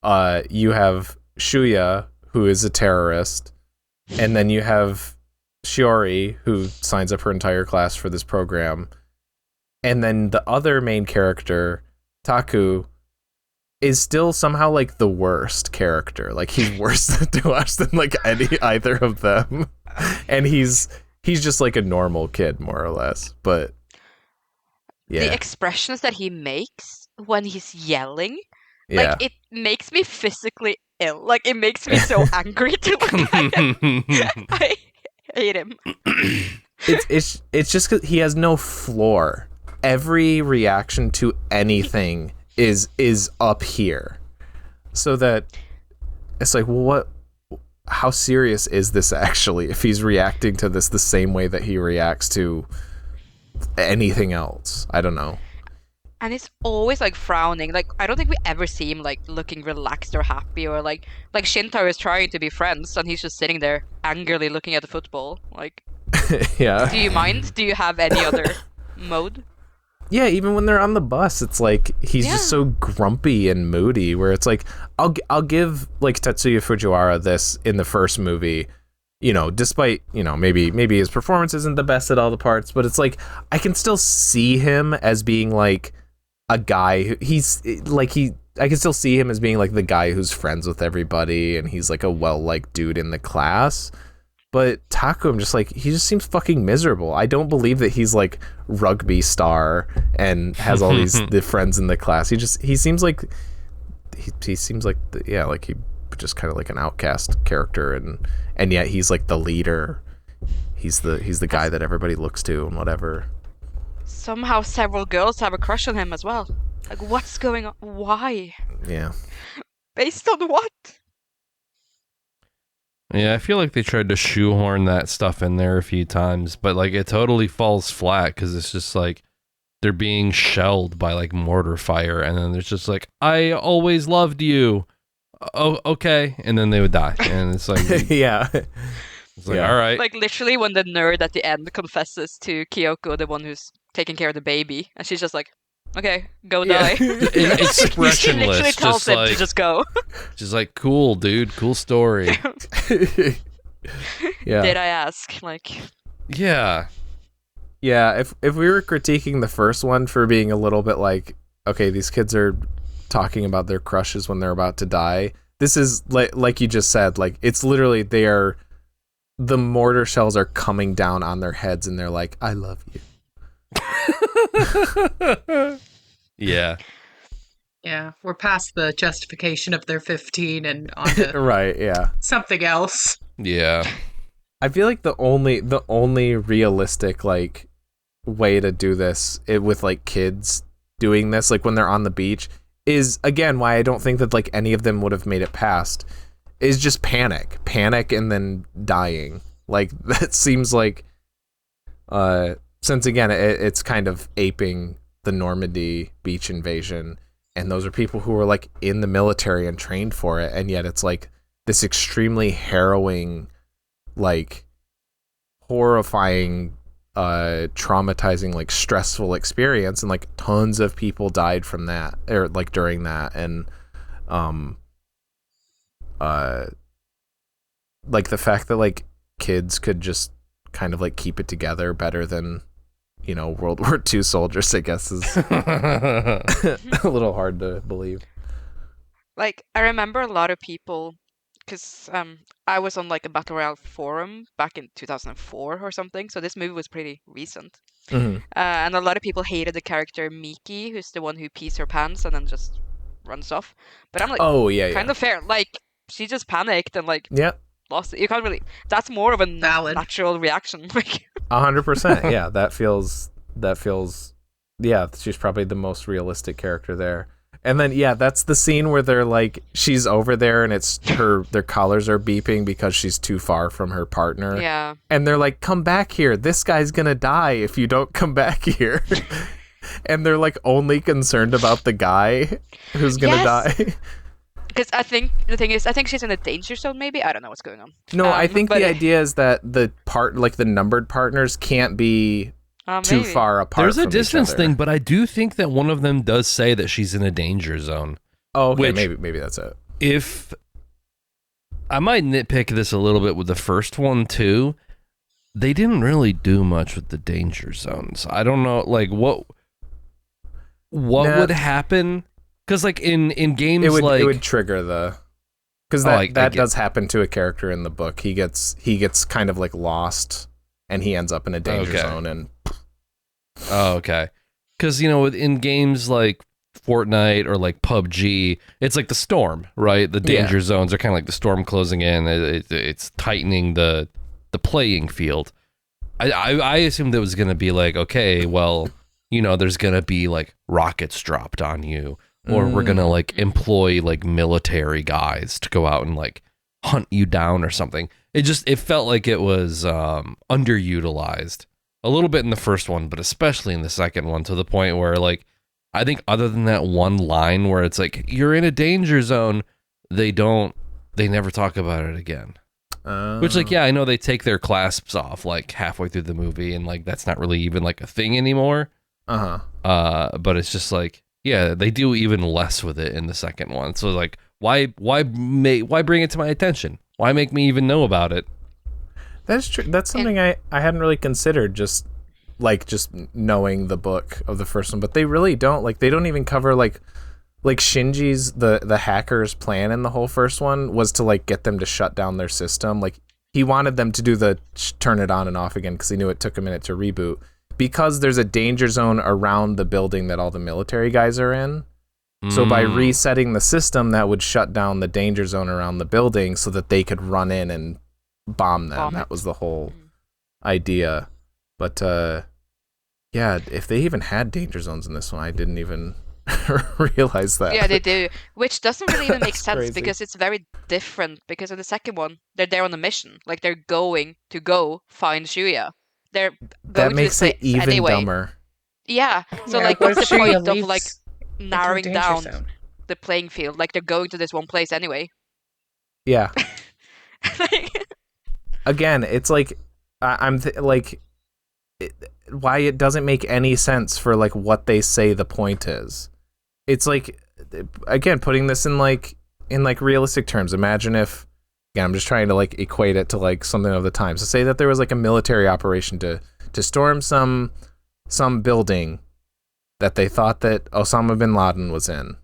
Speaker 1: you have Shuya, who is a terrorist, and then you have Shiori, who signs up her entire class for this program, and then the other main character, Taku, is still somehow like the worst character. Like he's worse to us than like either of them, and he's just like a normal kid, more or less. But yeah,
Speaker 3: the expressions that he makes when he's yelling, like it makes me physically ill. Like it makes me so angry to look at him. I hate him.
Speaker 1: It's just 'cause he has no floor. Every reaction to anything is up here, so that it's like, well, how serious is this actually if he's reacting to this the same way that he reacts to anything else? I don't know.
Speaker 3: And he's always like frowning. Like I don't think we ever see him like looking relaxed or happy, or like Shintaro is trying to be friends and he's just sitting there angrily looking at the football. Like,
Speaker 1: yeah.
Speaker 3: do you mind? Do you have any other mode?
Speaker 1: Yeah, even when they're on the bus, it's like he's just so grumpy and moody. Where it's like I'll give like Tetsuya Fujiwara this in the first movie, you know, despite, you know, maybe his performance isn't the best at all the parts, but it's like I can still see him as being like a guy who I can still see him as being like the guy who's friends with everybody and he's like a well-liked dude in the class. But Taku, I'm just like, he just seems fucking miserable. I don't believe that he's like rugby star and has all these the friends in the class. He seems like he seems like like he just kind of like an outcast character, and yet he's like the leader. He's the guy that everybody looks to and whatever.
Speaker 3: Somehow several girls have a crush on him as well. Like, what's going on? Why?
Speaker 1: Yeah.
Speaker 3: Based on what?
Speaker 2: Yeah, I feel like they tried to shoehorn that stuff in there a few times, but like it totally falls flat because it's just like they're being shelled by like mortar fire, and then there's just like, I always loved you. Oh, okay. And then they would die. And it's like,
Speaker 1: yeah.
Speaker 2: It's like, all right.
Speaker 3: Like literally when the nerd at the end confesses to Kyoko, the one who's taking care of the baby, and she's just like, okay, go die.
Speaker 2: Expressionless.
Speaker 3: She literally tells him to just go.
Speaker 2: She's like, cool, dude, cool story.
Speaker 1: Yeah.
Speaker 3: Did I ask? Like,
Speaker 2: yeah.
Speaker 1: Yeah, if we were critiquing the first one for being a little bit like, okay, these kids are talking about their crushes when they're about to die, this is like you just said, like it's literally the mortar shells are coming down on their heads and they're like, I love you.
Speaker 2: Yeah.
Speaker 4: Yeah, we're past the justification of their 15 and on to
Speaker 1: right, yeah.
Speaker 4: something else.
Speaker 2: Yeah.
Speaker 1: I feel like the only realistic like way to do this with like kids doing this, like when they're on the beach, is again why I don't think that like any of them would have made it past, is just panic and then dying. Like that seems like since again it's kind of aping the Normandy beach invasion, and those are people who were like in the military and trained for it, and yet it's like this extremely harrowing, like horrifying, traumatizing, like stressful experience, and like tons of people died from that, or like during that, and like the fact that like kids could just kind of like keep it together better than, you know, World War II soldiers, I guess, is a little hard to believe.
Speaker 3: like I remember a lot of people, because I was on like a Battle Royale forum back in 2004 or something, so this movie was pretty recent.
Speaker 1: Mm-hmm.
Speaker 3: And a lot of people hated the character Miki, who's the one who pees her pants and then just runs off. But I'm like,
Speaker 1: Oh yeah,
Speaker 3: kind of fair. Like she just panicked and like
Speaker 1: yeah,
Speaker 3: lost it. You can't really. That's more of a
Speaker 4: Valid.
Speaker 3: natural reaction. Like
Speaker 1: 100%. Yeah, that feels. Yeah, she's probably the most realistic character there. And then yeah, that's the scene where they're like, she's over there and it's their collars are beeping because she's too far from her partner.
Speaker 3: yeah,
Speaker 1: And they're like, come back here. This guy's gonna die if you don't come back here. And they're like only concerned about the guy who's gonna
Speaker 3: Yes.
Speaker 1: die.
Speaker 3: because I think the thing is, I think she's in a danger zone. Maybe I don't know what's going on.
Speaker 1: No, I think
Speaker 3: but
Speaker 1: the idea is that the numbered partners can't be too
Speaker 3: maybe.
Speaker 1: far apart.
Speaker 2: There's a
Speaker 1: from each
Speaker 2: distance
Speaker 1: other.
Speaker 2: thing, but I do think that one of them does say that she's in a danger zone.
Speaker 1: Oh, okay,
Speaker 2: which-
Speaker 1: maybe that's it.
Speaker 2: If I might nitpick this a little bit with the first one too, they didn't really do much with the danger zones. I don't know, like what
Speaker 1: Nah.
Speaker 2: would happen? Because like in games
Speaker 1: It
Speaker 2: like
Speaker 1: would trigger the, because
Speaker 2: I
Speaker 1: that
Speaker 2: get-
Speaker 1: does happen to a character in the book. He gets kind of like lost, and he ends up in a danger
Speaker 2: Okay.
Speaker 1: zone. And
Speaker 2: oh, okay, because you know in games like Fortnite or like PUBG, it's like the storm, right? The danger zones are kind of like the storm closing in. It's tightening the playing field. I assumed it was going to be like, okay, well, you know, there's going to be like rockets dropped on you, or we're going to like employ like military guys to go out and like hunt you down or something. It felt like it was underutilized a little bit in the first one, but especially in the second one, to the point where, like, I think other than that one line where it's like, you're in a danger zone, they never talk about it again. Which, like, yeah, I know they take their clasps off like halfway through the movie, and like that's not really even like a thing anymore. But it's just like, yeah, they do even less with it in the second one. So like, why bring it to my attention? Why make me even know about it?
Speaker 1: That's true. That's something I hadn't really considered, just knowing the book of the first one. But they really don't, like, they don't even cover like Shinji's, the hacker's plan in the whole first one was to like get them to shut down their system. Like, he wanted them to do the turn it on and off again because he knew it took a minute to reboot, because there's a danger zone around the building that all the military guys are in. So by resetting the system, that would shut down the danger zone around the building so that they could run in and bomb them. That was the whole idea. But yeah, if they even had danger zones in this one, I didn't even realize that.
Speaker 3: Yeah, they do, which doesn't really even make sense
Speaker 1: crazy.
Speaker 3: because it's very different. Because in the second one, they're there on a mission, like they're going to go find Shuya. They're going
Speaker 1: That makes
Speaker 3: to
Speaker 1: it even
Speaker 3: anyway.
Speaker 1: dumber.
Speaker 3: Yeah, so
Speaker 4: Yeah,
Speaker 3: like,
Speaker 4: what
Speaker 3: what's
Speaker 4: if
Speaker 3: the
Speaker 4: Shuya
Speaker 3: point of
Speaker 4: leaves
Speaker 3: like
Speaker 4: into a
Speaker 3: narrowing
Speaker 4: danger
Speaker 3: down
Speaker 4: zone?
Speaker 3: the playing field? Like, they're going to this one place anyway.
Speaker 1: Yeah.
Speaker 3: Like,
Speaker 1: Again, it's like why it doesn't make any sense for like what they say the point is. It's like, again, putting this in realistic terms. Imagine if, again, I'm just trying to like equate it to like something of the time. So say that there was like a military operation to storm some building that they thought that Osama bin Laden was in.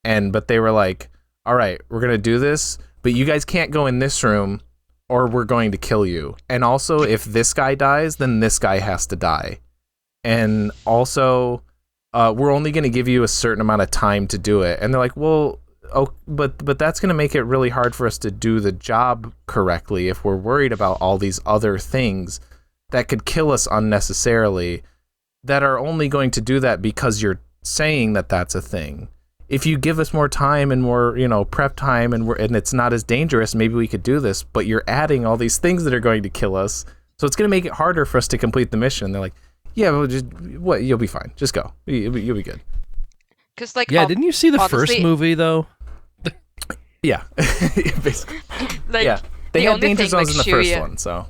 Speaker 1: But they were like, all right, we're going to do this, but you guys can't go in this room or we're going to kill you. And also, if this guy dies, then this guy has to die. And also, we're only going to give you a certain amount of time to do it. And they're like, well, but that's going to make it really hard for us to do the job correctly if we're worried about all these other things that could kill us unnecessarily, that are only going to do that because you're saying that that's a thing. If you give us more time and more, prep time, and it's not as dangerous, maybe we could do this. But you're adding all these things that are going to kill us, so it's going to make it harder for us to complete the mission. They're like, yeah, well, you'll be fine. Just go. You'll be good.
Speaker 3: because like,
Speaker 2: Yeah, didn't you see the first movie though?
Speaker 1: Yeah, basically.
Speaker 3: like,
Speaker 1: Yeah, they
Speaker 3: the
Speaker 1: had
Speaker 3: only
Speaker 1: danger
Speaker 3: thing,
Speaker 1: zones
Speaker 3: like,
Speaker 1: in the first
Speaker 3: Shuya-
Speaker 1: one, so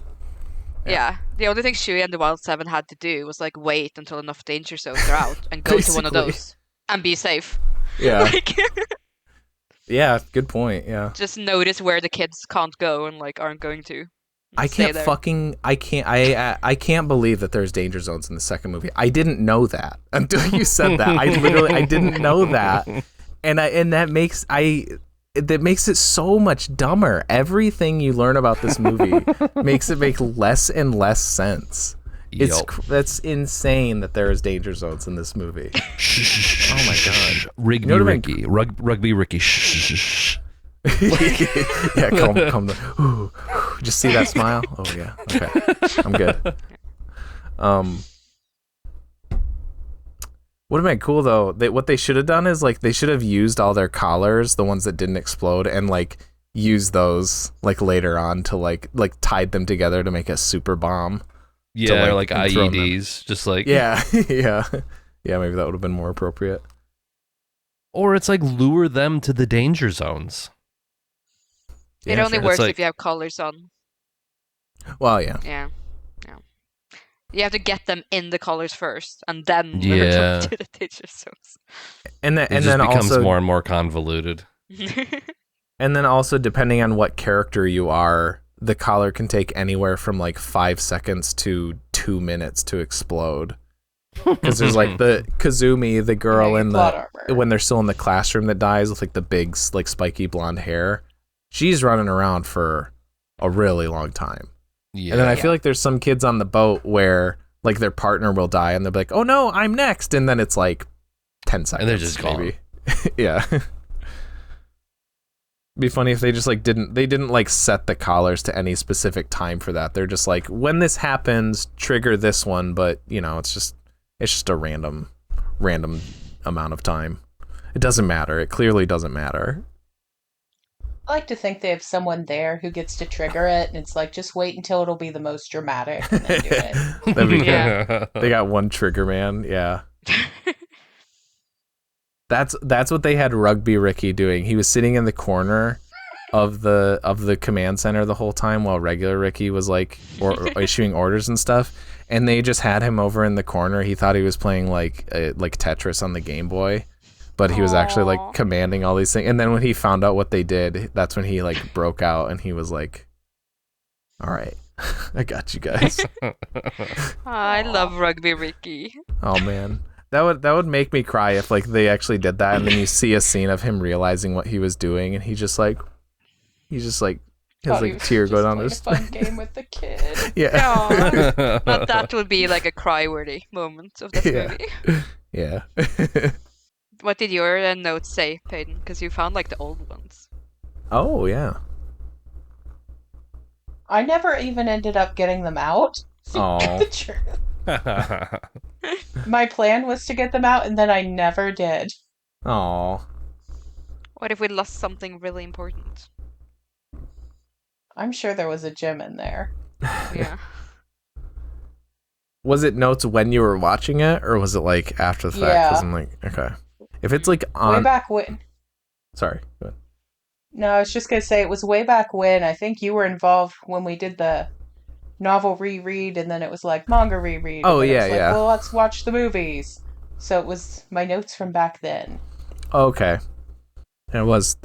Speaker 3: Yeah, the only thing Shuya and the Wild Seven had to do was like wait until enough danger zones are out and go to one of
Speaker 1: Basically.
Speaker 3: those and be safe.
Speaker 1: yeah,
Speaker 3: Like,
Speaker 1: yeah. Good point. Yeah.
Speaker 3: just notice where the kids can't go and like aren't going to.
Speaker 1: I
Speaker 3: Stay
Speaker 1: can't
Speaker 3: there.
Speaker 1: I can't believe that there's danger zones in the second movie. I didn't know that until you said that. I didn't know that. And that makes it so much dumber. Everything you learn about this movie makes it make less and less sense. That's insane that there is danger zones in this movie. Oh my god.
Speaker 2: Rugby
Speaker 1: You know what I
Speaker 2: Riki. Rugby Riki. Shh.
Speaker 1: Yeah, calm down. Ooh, just see that smile? Oh yeah. Okay. I'm good. Would have been cool though. What they should have done is like they should have used all their collars, the ones that didn't explode, and like use those like later on to like tied them together to make a super bomb.
Speaker 2: Yeah,
Speaker 1: to,
Speaker 2: like
Speaker 1: throw them.
Speaker 2: IEDs, just like
Speaker 1: Yeah, yeah. Maybe that would have been more appropriate.
Speaker 2: Or it's like lure them to the danger zones.
Speaker 3: It
Speaker 1: Yeah,
Speaker 3: only
Speaker 1: sure.
Speaker 3: works
Speaker 2: It's like-
Speaker 3: if you have collars on.
Speaker 1: Well, yeah.
Speaker 3: Yeah. You have to get them in the collars first, and then
Speaker 2: Yeah.
Speaker 3: lure them to the danger zones.
Speaker 1: And
Speaker 2: It
Speaker 1: then
Speaker 2: just becomes
Speaker 1: also
Speaker 2: more and more convoluted.
Speaker 1: And then also, depending on what character you are, the collar can take anywhere from like 5 seconds to 2 minutes to explode. Because there's like the Kazumi, the girl in
Speaker 4: plot
Speaker 1: the
Speaker 4: armor.
Speaker 1: when they're still in the classroom that dies with like the big like spiky blonde hair. She's running around for a really long time.
Speaker 2: Yeah.
Speaker 1: And then I feel like there's some kids on the boat where like their partner will die and they'll be like, "Oh no, I'm next," and then it's like 10 seconds.
Speaker 2: And they're just
Speaker 1: maybe. Yeah. Be funny if they just like didn't like set the collars to any specific time for that. They're just like, when this happens, trigger this one, but it's just a random amount of time. It doesn't matter. It clearly doesn't matter.
Speaker 4: I like to think they have someone there who gets to trigger it, and it's like, just wait until it'll be the most dramatic and then do it.
Speaker 1: That'd be
Speaker 3: Yeah.
Speaker 1: They got one trigger man. Yeah. That's what they had Rugby Ricky doing. He was sitting in the corner of the command center the whole time while regular Ricky was like issuing orders and stuff. And they just had him over in the corner. He thought he was playing like Tetris on the Game Boy, but he was actually like commanding all these things. And then when he found out what they did, that's when he like broke out and he was like, "All right, I got you guys."
Speaker 3: I love Rugby Ricky.
Speaker 1: Oh man. That would make me cry if like they actually did that and then you see a scene of him realizing what he was doing and he's just like his like tear go down his
Speaker 4: fun game with the kid.
Speaker 1: Yeah.
Speaker 3: Aw. But that would be like a cry-worthy moment of this movie.
Speaker 1: Yeah.
Speaker 3: What did your notes say, Peyton? Because you found like the old ones.
Speaker 1: Oh yeah.
Speaker 4: I never even ended up getting them out.
Speaker 1: Aw.
Speaker 4: The truth. My plan was to get them out, and then I never did.
Speaker 1: Oh.
Speaker 3: What if we lost something really important?
Speaker 4: I'm sure there was a gem in there.
Speaker 3: Yeah.
Speaker 1: Was it notes when you were watching it or was it like after the fact?
Speaker 4: Yeah.
Speaker 1: Because I'm like, okay. If it's like on
Speaker 4: Way back when.
Speaker 1: Sorry. Go ahead.
Speaker 4: No, I was just gonna say it was way back when. I think you were involved when we did the novel reread, and then it was like manga reread.
Speaker 1: Oh,
Speaker 4: and then
Speaker 1: yeah,
Speaker 4: it was like,
Speaker 1: yeah.
Speaker 4: well, let's watch the movies. So it was my notes from back then.
Speaker 1: Okay. That was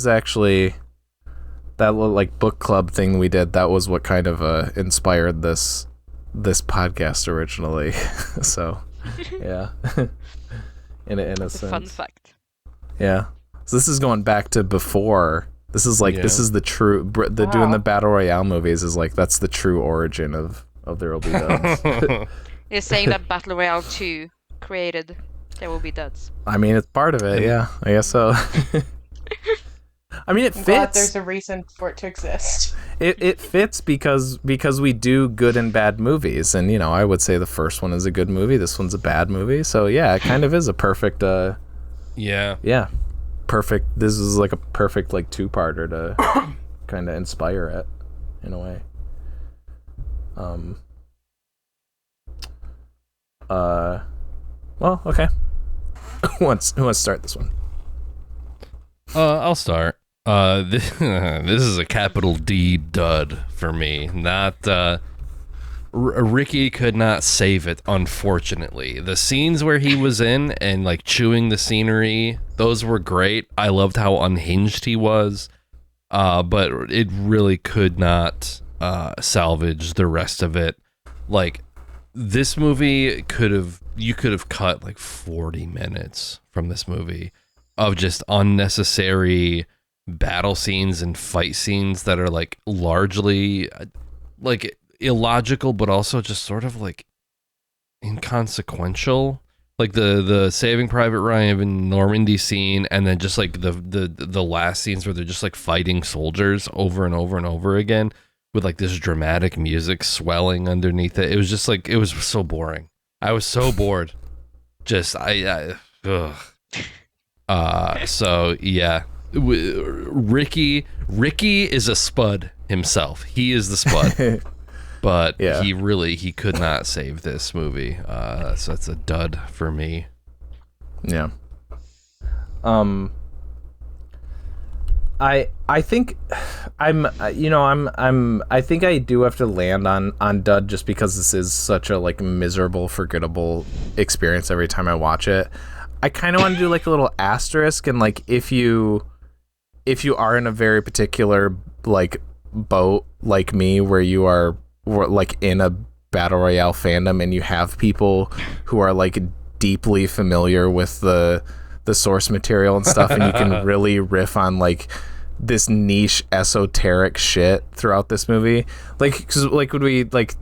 Speaker 1: actually that little like book club thing we did. That was what kind of inspired this podcast originally. So, yeah. in a
Speaker 3: It's a
Speaker 1: sense.
Speaker 3: fun fact.
Speaker 1: Yeah. So this is going back to before. This is like this is the true doing the Battle Royale movies is like that's the true origin of There Will Be Duds.
Speaker 3: You're saying that Battle Royale 2 created There Will Be Duds.
Speaker 1: I mean, it's part of it. Yeah, I guess so. I mean, it
Speaker 4: I'm glad
Speaker 1: fits.
Speaker 4: there's a reason for it to exist.
Speaker 1: It fits because we do good and bad movies, and you know, I would say the first one is a good movie, this one's a bad movie. So yeah, it kind of is a perfect. Yeah. Perfect. This is like a perfect like two-parter to kind of inspire it in a way. Well, okay. Who wants to start this one?
Speaker 2: I'll start. This is a capital D dud for me. Not Ricky could not save it, unfortunately. The scenes where he was in and like chewing the scenery, those were great. I loved how unhinged he was. But it really could not salvage the rest of it. Like this movie you could have cut like 40 minutes from this movie of just unnecessary battle scenes and fight scenes that are like largely like illogical, but also just sort of like inconsequential, like the Saving Private Ryan in Normandy scene, and then just like the last scenes where they're just like fighting soldiers over and over and over again with like this dramatic music swelling underneath it. It was just like, it was so boring. I was so bored. Just ugh. So yeah, Ricky is a spud himself. He is the spud. But
Speaker 1: Yeah.
Speaker 2: he could not save this movie. So it's a dud for me.
Speaker 1: Yeah. I think I think I do have to land on dud just because this is such a like miserable, forgettable experience every time I watch it. I kind of want to do like a little asterisk, and like if you are in a very particular like boat like me where you are like in a Battle Royale fandom and you have people who are like deeply familiar with the source material and stuff, and you can really riff on like this niche esoteric shit throughout this movie, like cause like when we like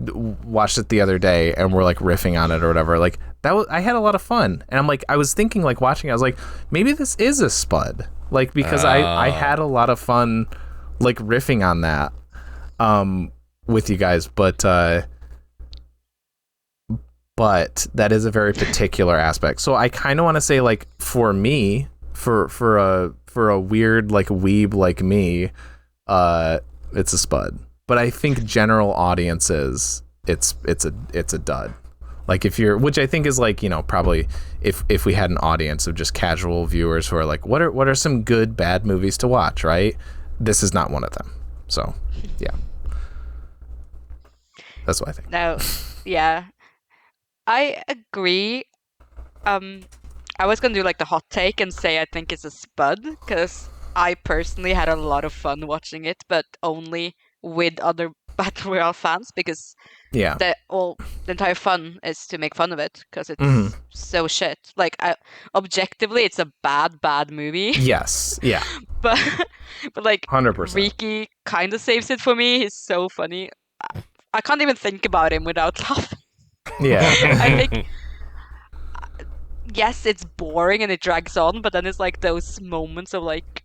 Speaker 1: watched it the other day and we're like riffing on it or whatever, like that was, I had a lot of fun, and I'm like, I was thinking like watching it, I was like, maybe this is a spud, like because I had a lot of fun like riffing on that with you guys, but that is a very particular aspect. So I kind of want to say like for me, for for a weird like weeb like me, it's a spud. But I think general audiences, it's a dud. Like if you're, which I think is like, you know, probably if we had an audience of just casual viewers who are like, what are some good bad movies to watch, right? This is not one of them. So, yeah. That's what I think.
Speaker 3: No, yeah. I agree. I was gonna do like the hot take and say I think it's a spud, because I personally had a lot of fun watching it, but only with other Battle Royale fans, because
Speaker 1: Yeah.
Speaker 3: the entire fun is to make fun of it, because it's so shit. Like, objectively, it's a bad movie.
Speaker 1: Yes. Yeah.
Speaker 3: but like
Speaker 1: 100%.
Speaker 3: Riki kind of saves it for me. He's so funny. I can't even think about him without laughing.
Speaker 1: Yeah.
Speaker 3: I think, yes, it's boring and it drags on, but then it's like those moments of like,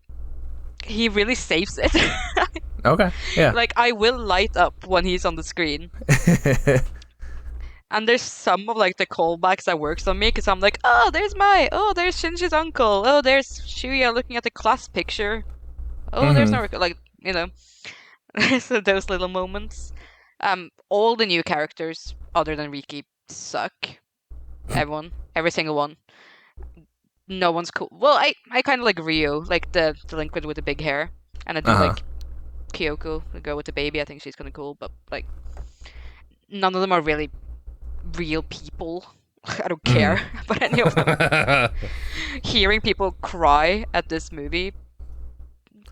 Speaker 3: he really saves it.
Speaker 1: Okay. Yeah.
Speaker 3: Like, I will light up when he's on the screen. And there's some of like the callbacks that works on me, because I'm like, oh, there's Shinji's uncle. Oh, there's Shuya looking at the class picture. Oh, there's no, like, you know. So those little moments. All the new characters, other than Riki, suck. Every single one. No one's cool. Well, I kind of like Ryo, like the delinquent with the big hair, and I do like Kyoko, the girl with the baby. I think she's kind of cool, but like, none of them are really real people. I don't care about any of them. Hearing people cry at this movie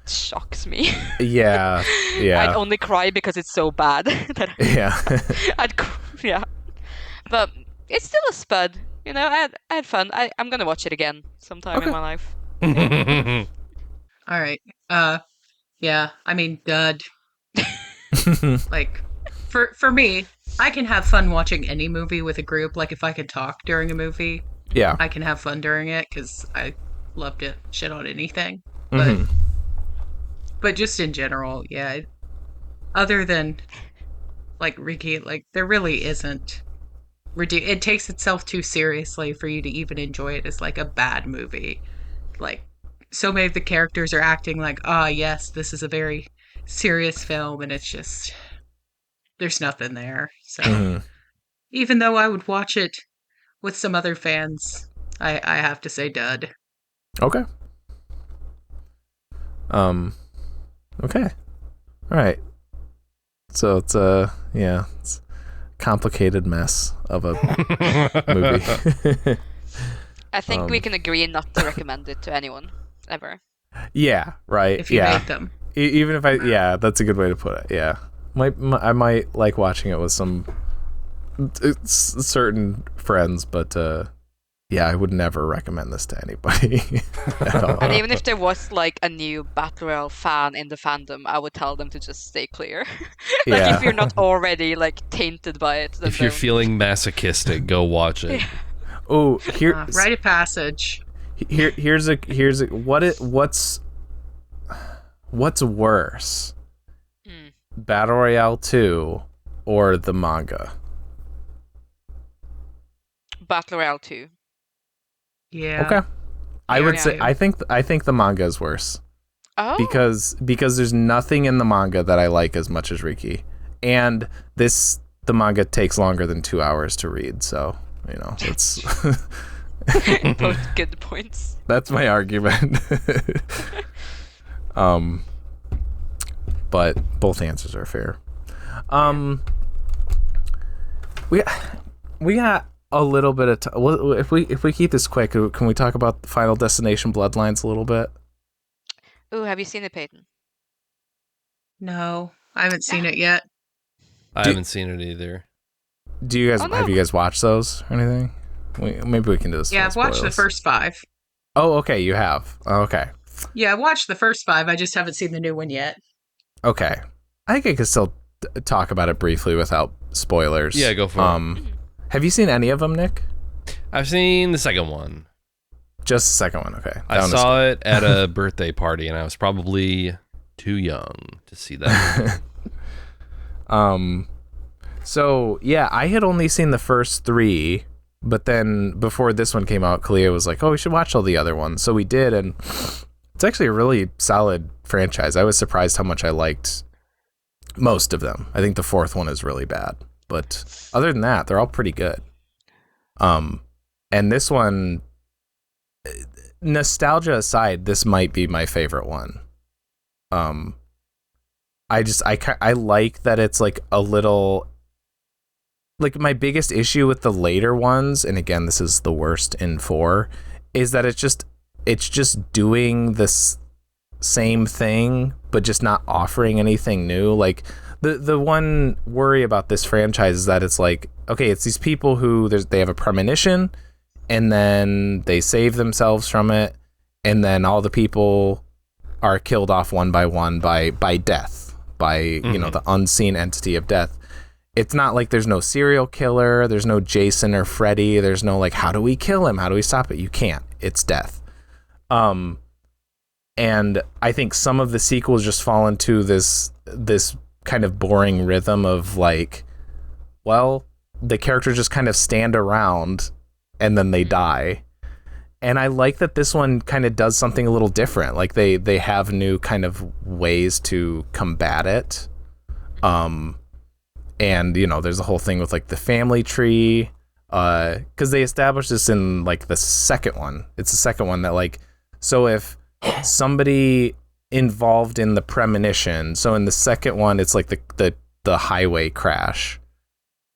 Speaker 3: shocks me.
Speaker 1: Yeah. Yeah.
Speaker 3: I'd only cry because it's so bad.
Speaker 1: Yeah.
Speaker 3: Yeah. But it's still a spud. You know, I had fun. I'm gonna watch it again sometime in my life.
Speaker 4: All right. Yeah. I mean, dud. Like, for me, I can have fun watching any movie with a group. Like, if I can talk during a movie,
Speaker 1: Yeah.
Speaker 4: I can have fun during it, because I love to shit on anything. But just in general, yeah. Other than like Riki, like, there really isn't. It takes itself too seriously for you to even enjoy it as like a bad movie. Like, so many of the characters are acting like, yes, this is a very serious film, and it's just, there's nothing there. So even though I would watch it with some other fans, I have to say dud.
Speaker 1: Okay. Okay. All right. So it's it's a complicated mess of a movie.
Speaker 3: I think we can agree not to recommend it to anyone ever.
Speaker 1: Yeah. Right.
Speaker 4: If you make them.
Speaker 1: Even if that's a good way to put it. Yeah. I might like watching it with some certain friends, but I would never recommend this to anybody at all.
Speaker 3: And even if there was like a new Battle Royale fan in the fandom, I would tell them to just stay clear. Like, if you're not already like tainted by it, then
Speaker 2: if you're
Speaker 3: don't.
Speaker 2: feeling masochistic, go watch it.
Speaker 3: Yeah.
Speaker 1: Oh, here,
Speaker 4: rite of passage.
Speaker 1: Here's a what's worse, Battle Royale 2 or the manga?
Speaker 3: Battle Royale 2.
Speaker 4: Yeah.
Speaker 1: Okay. I would say
Speaker 4: yeah.
Speaker 1: I think the manga is worse.
Speaker 3: Oh.
Speaker 1: Because there's nothing in the manga that I like as much as Riki. And the manga takes longer than 2 hours to read, so, you know, it's
Speaker 3: Both good points.
Speaker 1: that's my argument. But both answers are fair. We got a little bit of time. If we keep this quick, can we talk about Final Destination Bloodlines a little bit?
Speaker 3: Ooh, have you seen it, Peyton?
Speaker 4: No, I haven't seen it yet.
Speaker 2: I haven't seen it either.
Speaker 1: Do you guys have you guys watched those or anything? Maybe we can do this.
Speaker 4: Yeah, I've watched the first 5.
Speaker 1: Oh, okay, you have. Oh, okay.
Speaker 4: Yeah, I watched the first 5. I just haven't seen the new one yet.
Speaker 1: Okay, I think I could still talk about it briefly without spoilers.
Speaker 2: Yeah, go for it.
Speaker 1: Have you seen any of them, Nick?
Speaker 2: I've seen the second one.
Speaker 1: Just the second one, okay.
Speaker 2: I saw it at a birthday party, and I was probably too young to see that.
Speaker 1: So yeah, I had only seen the first 3, but then before this one came out, Kalia was like, "Oh, we should watch all the other ones." So we did, and It's actually a really solid franchise. I was surprised how much I liked most of them. I think the fourth one is really bad, but other than that, they're all pretty good. And this one, nostalgia aside, this might be my favorite one. I like that it's like a little, like my biggest issue with the later ones, and again, this is the worst in 4, is that it's just doing this same thing, but just not offering anything new. Like the one worry about this franchise is that it's like, okay, it's these people who they have a premonition, and then they save themselves from it, and then all the people are killed off one by one by death, by you know, the unseen entity of death. It's not like there's no serial killer, there's no Jason or Freddy, there's no like, how do we kill him, how do we stop it? You can't. It's death. And I think some of the sequels just fall into this kind of boring rhythm of like, well, the characters just kind of stand around and then they die. And I like that this one kind of does something a little different. Like they have new kind of ways to combat it. And you know, there's a whole thing with like the family tree, because they established this in like the second one. It's the second one that like, so if somebody involved in the premonition, so in the second one, it's like the highway crash,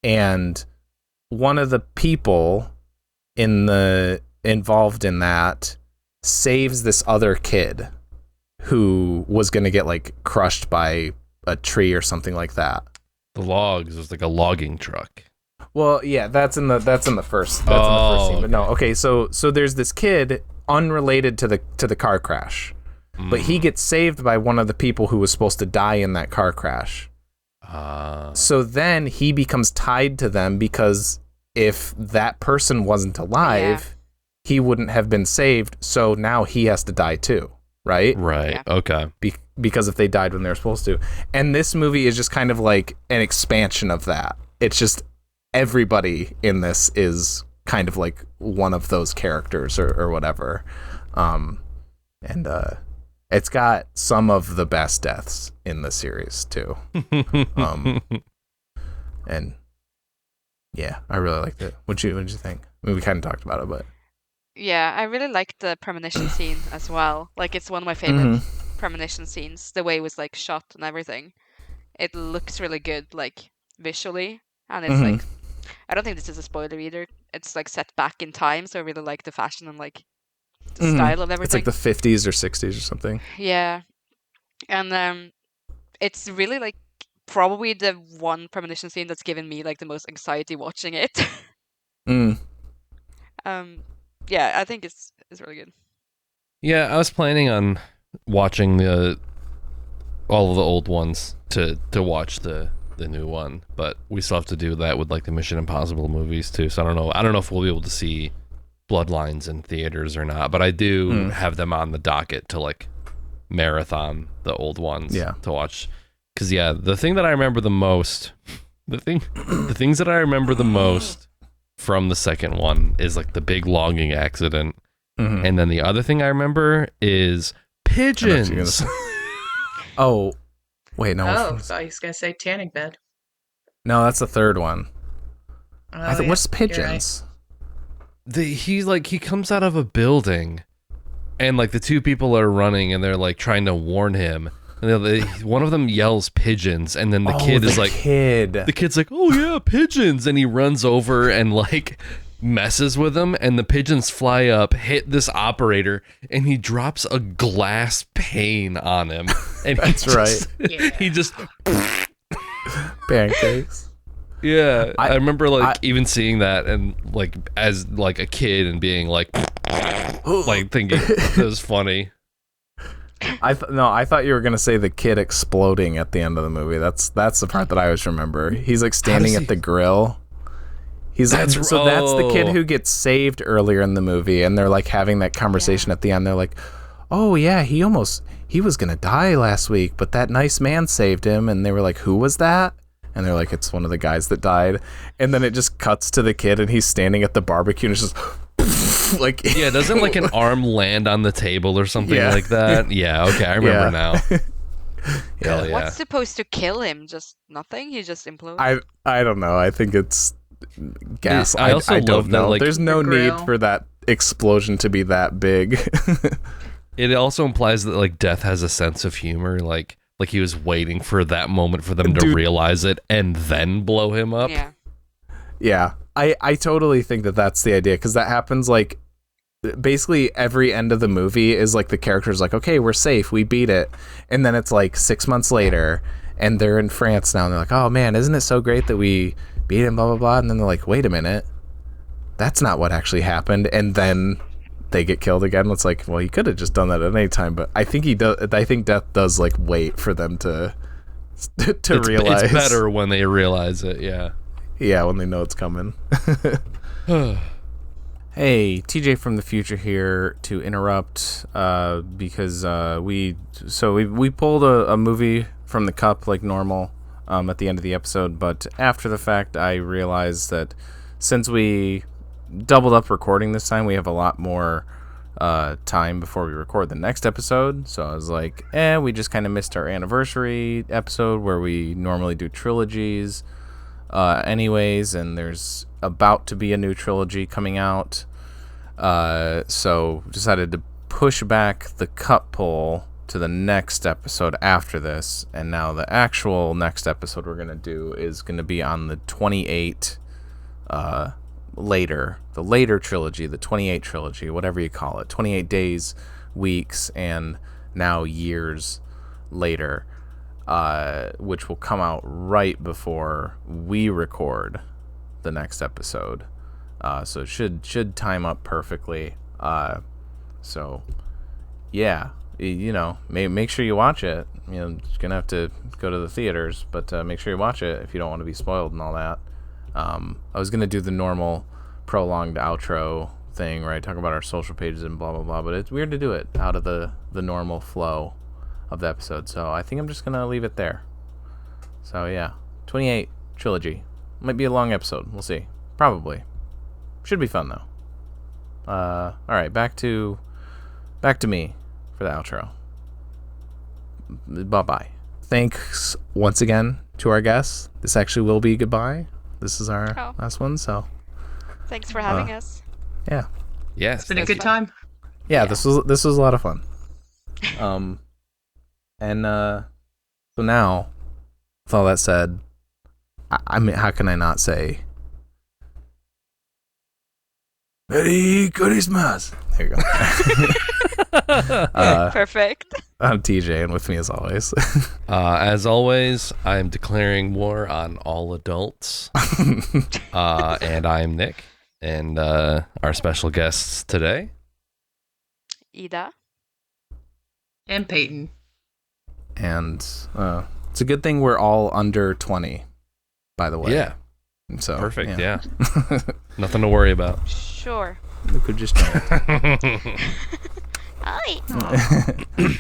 Speaker 1: and one of the people involved in that saves this other kid who was going to get like crushed by a tree or something like that.
Speaker 2: The logs was like a logging truck.
Speaker 1: Well, yeah, that's in the first in the first scene. But no, okay, so there's this kid unrelated to the car crash, but he gets saved by one of the people who was supposed to die in that car crash. So then he becomes tied to them, because if that person wasn't alive, he wouldn't have been saved. So now he has to die too, right?
Speaker 2: Right. Yeah. Okay.
Speaker 1: Because if they died when they were supposed to. And this movie is just kind of like an expansion of that. It's just everybody in this is kind of like one of those characters or whatever. And it's got some of the best deaths in the series too. And yeah, I really liked it. What'd you think? I mean, we kind of talked about it, but
Speaker 3: yeah, I really liked the premonition scene as well. Like, it's one of my favorite premonition scenes. The way it was like shot and everything. It looks really good, like visually, and it's like, I don't think this is a spoiler either. It's like set back in time, so I really like the fashion and like the style of everything.
Speaker 1: It's like the 50s or 60s or something.
Speaker 3: Yeah, and it's really like probably the one premonition scene that's given me like the most anxiety watching it. Yeah, I think it's really good.
Speaker 2: Yeah, I was planning on watching all of the old ones to watch the new one, but we still have to do that with like the Mission Impossible movies too. So I don't know if we'll be able to see Bloodlines in theaters or not, but I do have them on the docket to like marathon the old ones to watch. Because the thing that I remember the most, the things that I remember the most from the second one is like the big logging accident, and then the other thing I remember is pigeons.
Speaker 1: Oh, wait, no.
Speaker 4: Oh, I thought he was gonna say tanning bed.
Speaker 1: No, that's the third one.
Speaker 4: Oh,
Speaker 1: what's pigeons?
Speaker 2: He comes out of a building, and like the two people are running, and they're like trying to warn him. And one of them yells pigeons, and then the kid's like, oh yeah, pigeons, and he runs over and like messes with them, and the pigeons fly up, hit this operator, and he drops a glass pane on him. And he just
Speaker 1: pancakes.
Speaker 2: Yeah, I remember like even seeing that, and like as like a kid and being like thinking it was funny.
Speaker 1: I thought you were gonna say the kid exploding at the end of the movie. That's the part that I always remember. He's like standing at the grill. That's the kid who gets saved earlier in the movie, and they're like having that conversation at the end. They're like, "Oh yeah, he was gonna die last week, but that nice man saved him." And they were like, "Who was that?" And they're like, "It's one of the guys that died." And then it just cuts to the kid, and he's standing at the barbecue, and it's just like
Speaker 2: Yeah, doesn't like an arm land on the table or something like that? Yeah, okay, I remember now. Hell yeah.
Speaker 3: What's supposed to kill him? Just nothing? He just implodes?
Speaker 1: I don't know. I think it's gas.
Speaker 2: I also
Speaker 1: I
Speaker 2: love
Speaker 1: don't
Speaker 2: that,
Speaker 1: know.
Speaker 2: like,
Speaker 1: There's no
Speaker 4: the
Speaker 1: need
Speaker 4: grill.
Speaker 1: for that explosion to be that big.
Speaker 2: It also implies that like Death has a sense of humor, like he was waiting for that moment for them to realize it and then blow him up.
Speaker 3: Yeah.
Speaker 1: Yeah, I totally think that that's the idea, because that happens like basically every end of the movie is like the character's like, okay, we're safe, we beat it, and then it's like 6 months later and they're in France now and they're like, oh man, isn't it so great that we beat him, blah blah blah, and then they're like, wait a minute, that's not what actually happened, and then they get killed again. It's like, well, he could have just done that at any time, but I think he does. I think Death does like wait for them to realize.
Speaker 2: It's better when they realize it. Yeah.
Speaker 1: Yeah, when they know it's coming. Hey, TJ from the future here to interrupt because we pulled a movie from the cup like normal at the end of the episode, but after the fact I realized that since we doubled up recording this time, we have a lot more time before we record the next episode. So I was like, we just kind of missed our anniversary episode where we normally do trilogies anyways, and there's about to be a new trilogy coming out, so decided to push back the cup pull to the next episode after this, and now the actual next episode we're going to do is going to be on the 28 the later trilogy, the 28 trilogy, whatever you call it, 28 days, weeks, and now years later, which will come out right before we record the next episode. So it should time up perfectly. So yeah, make sure you watch it. You're gonna have to go to the theaters, but make sure you watch it if you don't want to be spoiled and all that. I was gonna do the normal prolonged outro thing where I talk about our social pages and blah blah blah, but it's weird to do it out of the normal flow of the episode, so I think I'm just gonna leave it there. So yeah, 28 trilogy might be a long episode. We'll see. Probably should be fun though. All right, back to me for the outro. Bye bye. Thanks once again to our guests. This actually will be goodbye. This is our last one, so
Speaker 3: Thanks for having us.
Speaker 1: yeah.
Speaker 2: Yes.
Speaker 4: It's been a good time.
Speaker 1: Yeah, this was a lot of fun. And so now, with all that said, I mean, how can I not say Meri Kurisumasu? There you go.
Speaker 3: Perfect.
Speaker 1: I'm TJ, and with me as always.
Speaker 2: As always, I'm declaring war on all adults. And I'm Nick, and our special guests today,
Speaker 3: Ida.
Speaker 4: And Peyton.
Speaker 1: And it's a good thing we're all under 20, by the way.
Speaker 2: Yeah.
Speaker 1: So
Speaker 2: Perfect, yeah. Nothing to worry about.
Speaker 3: Sure.
Speaker 1: We could just
Speaker 3: Hi.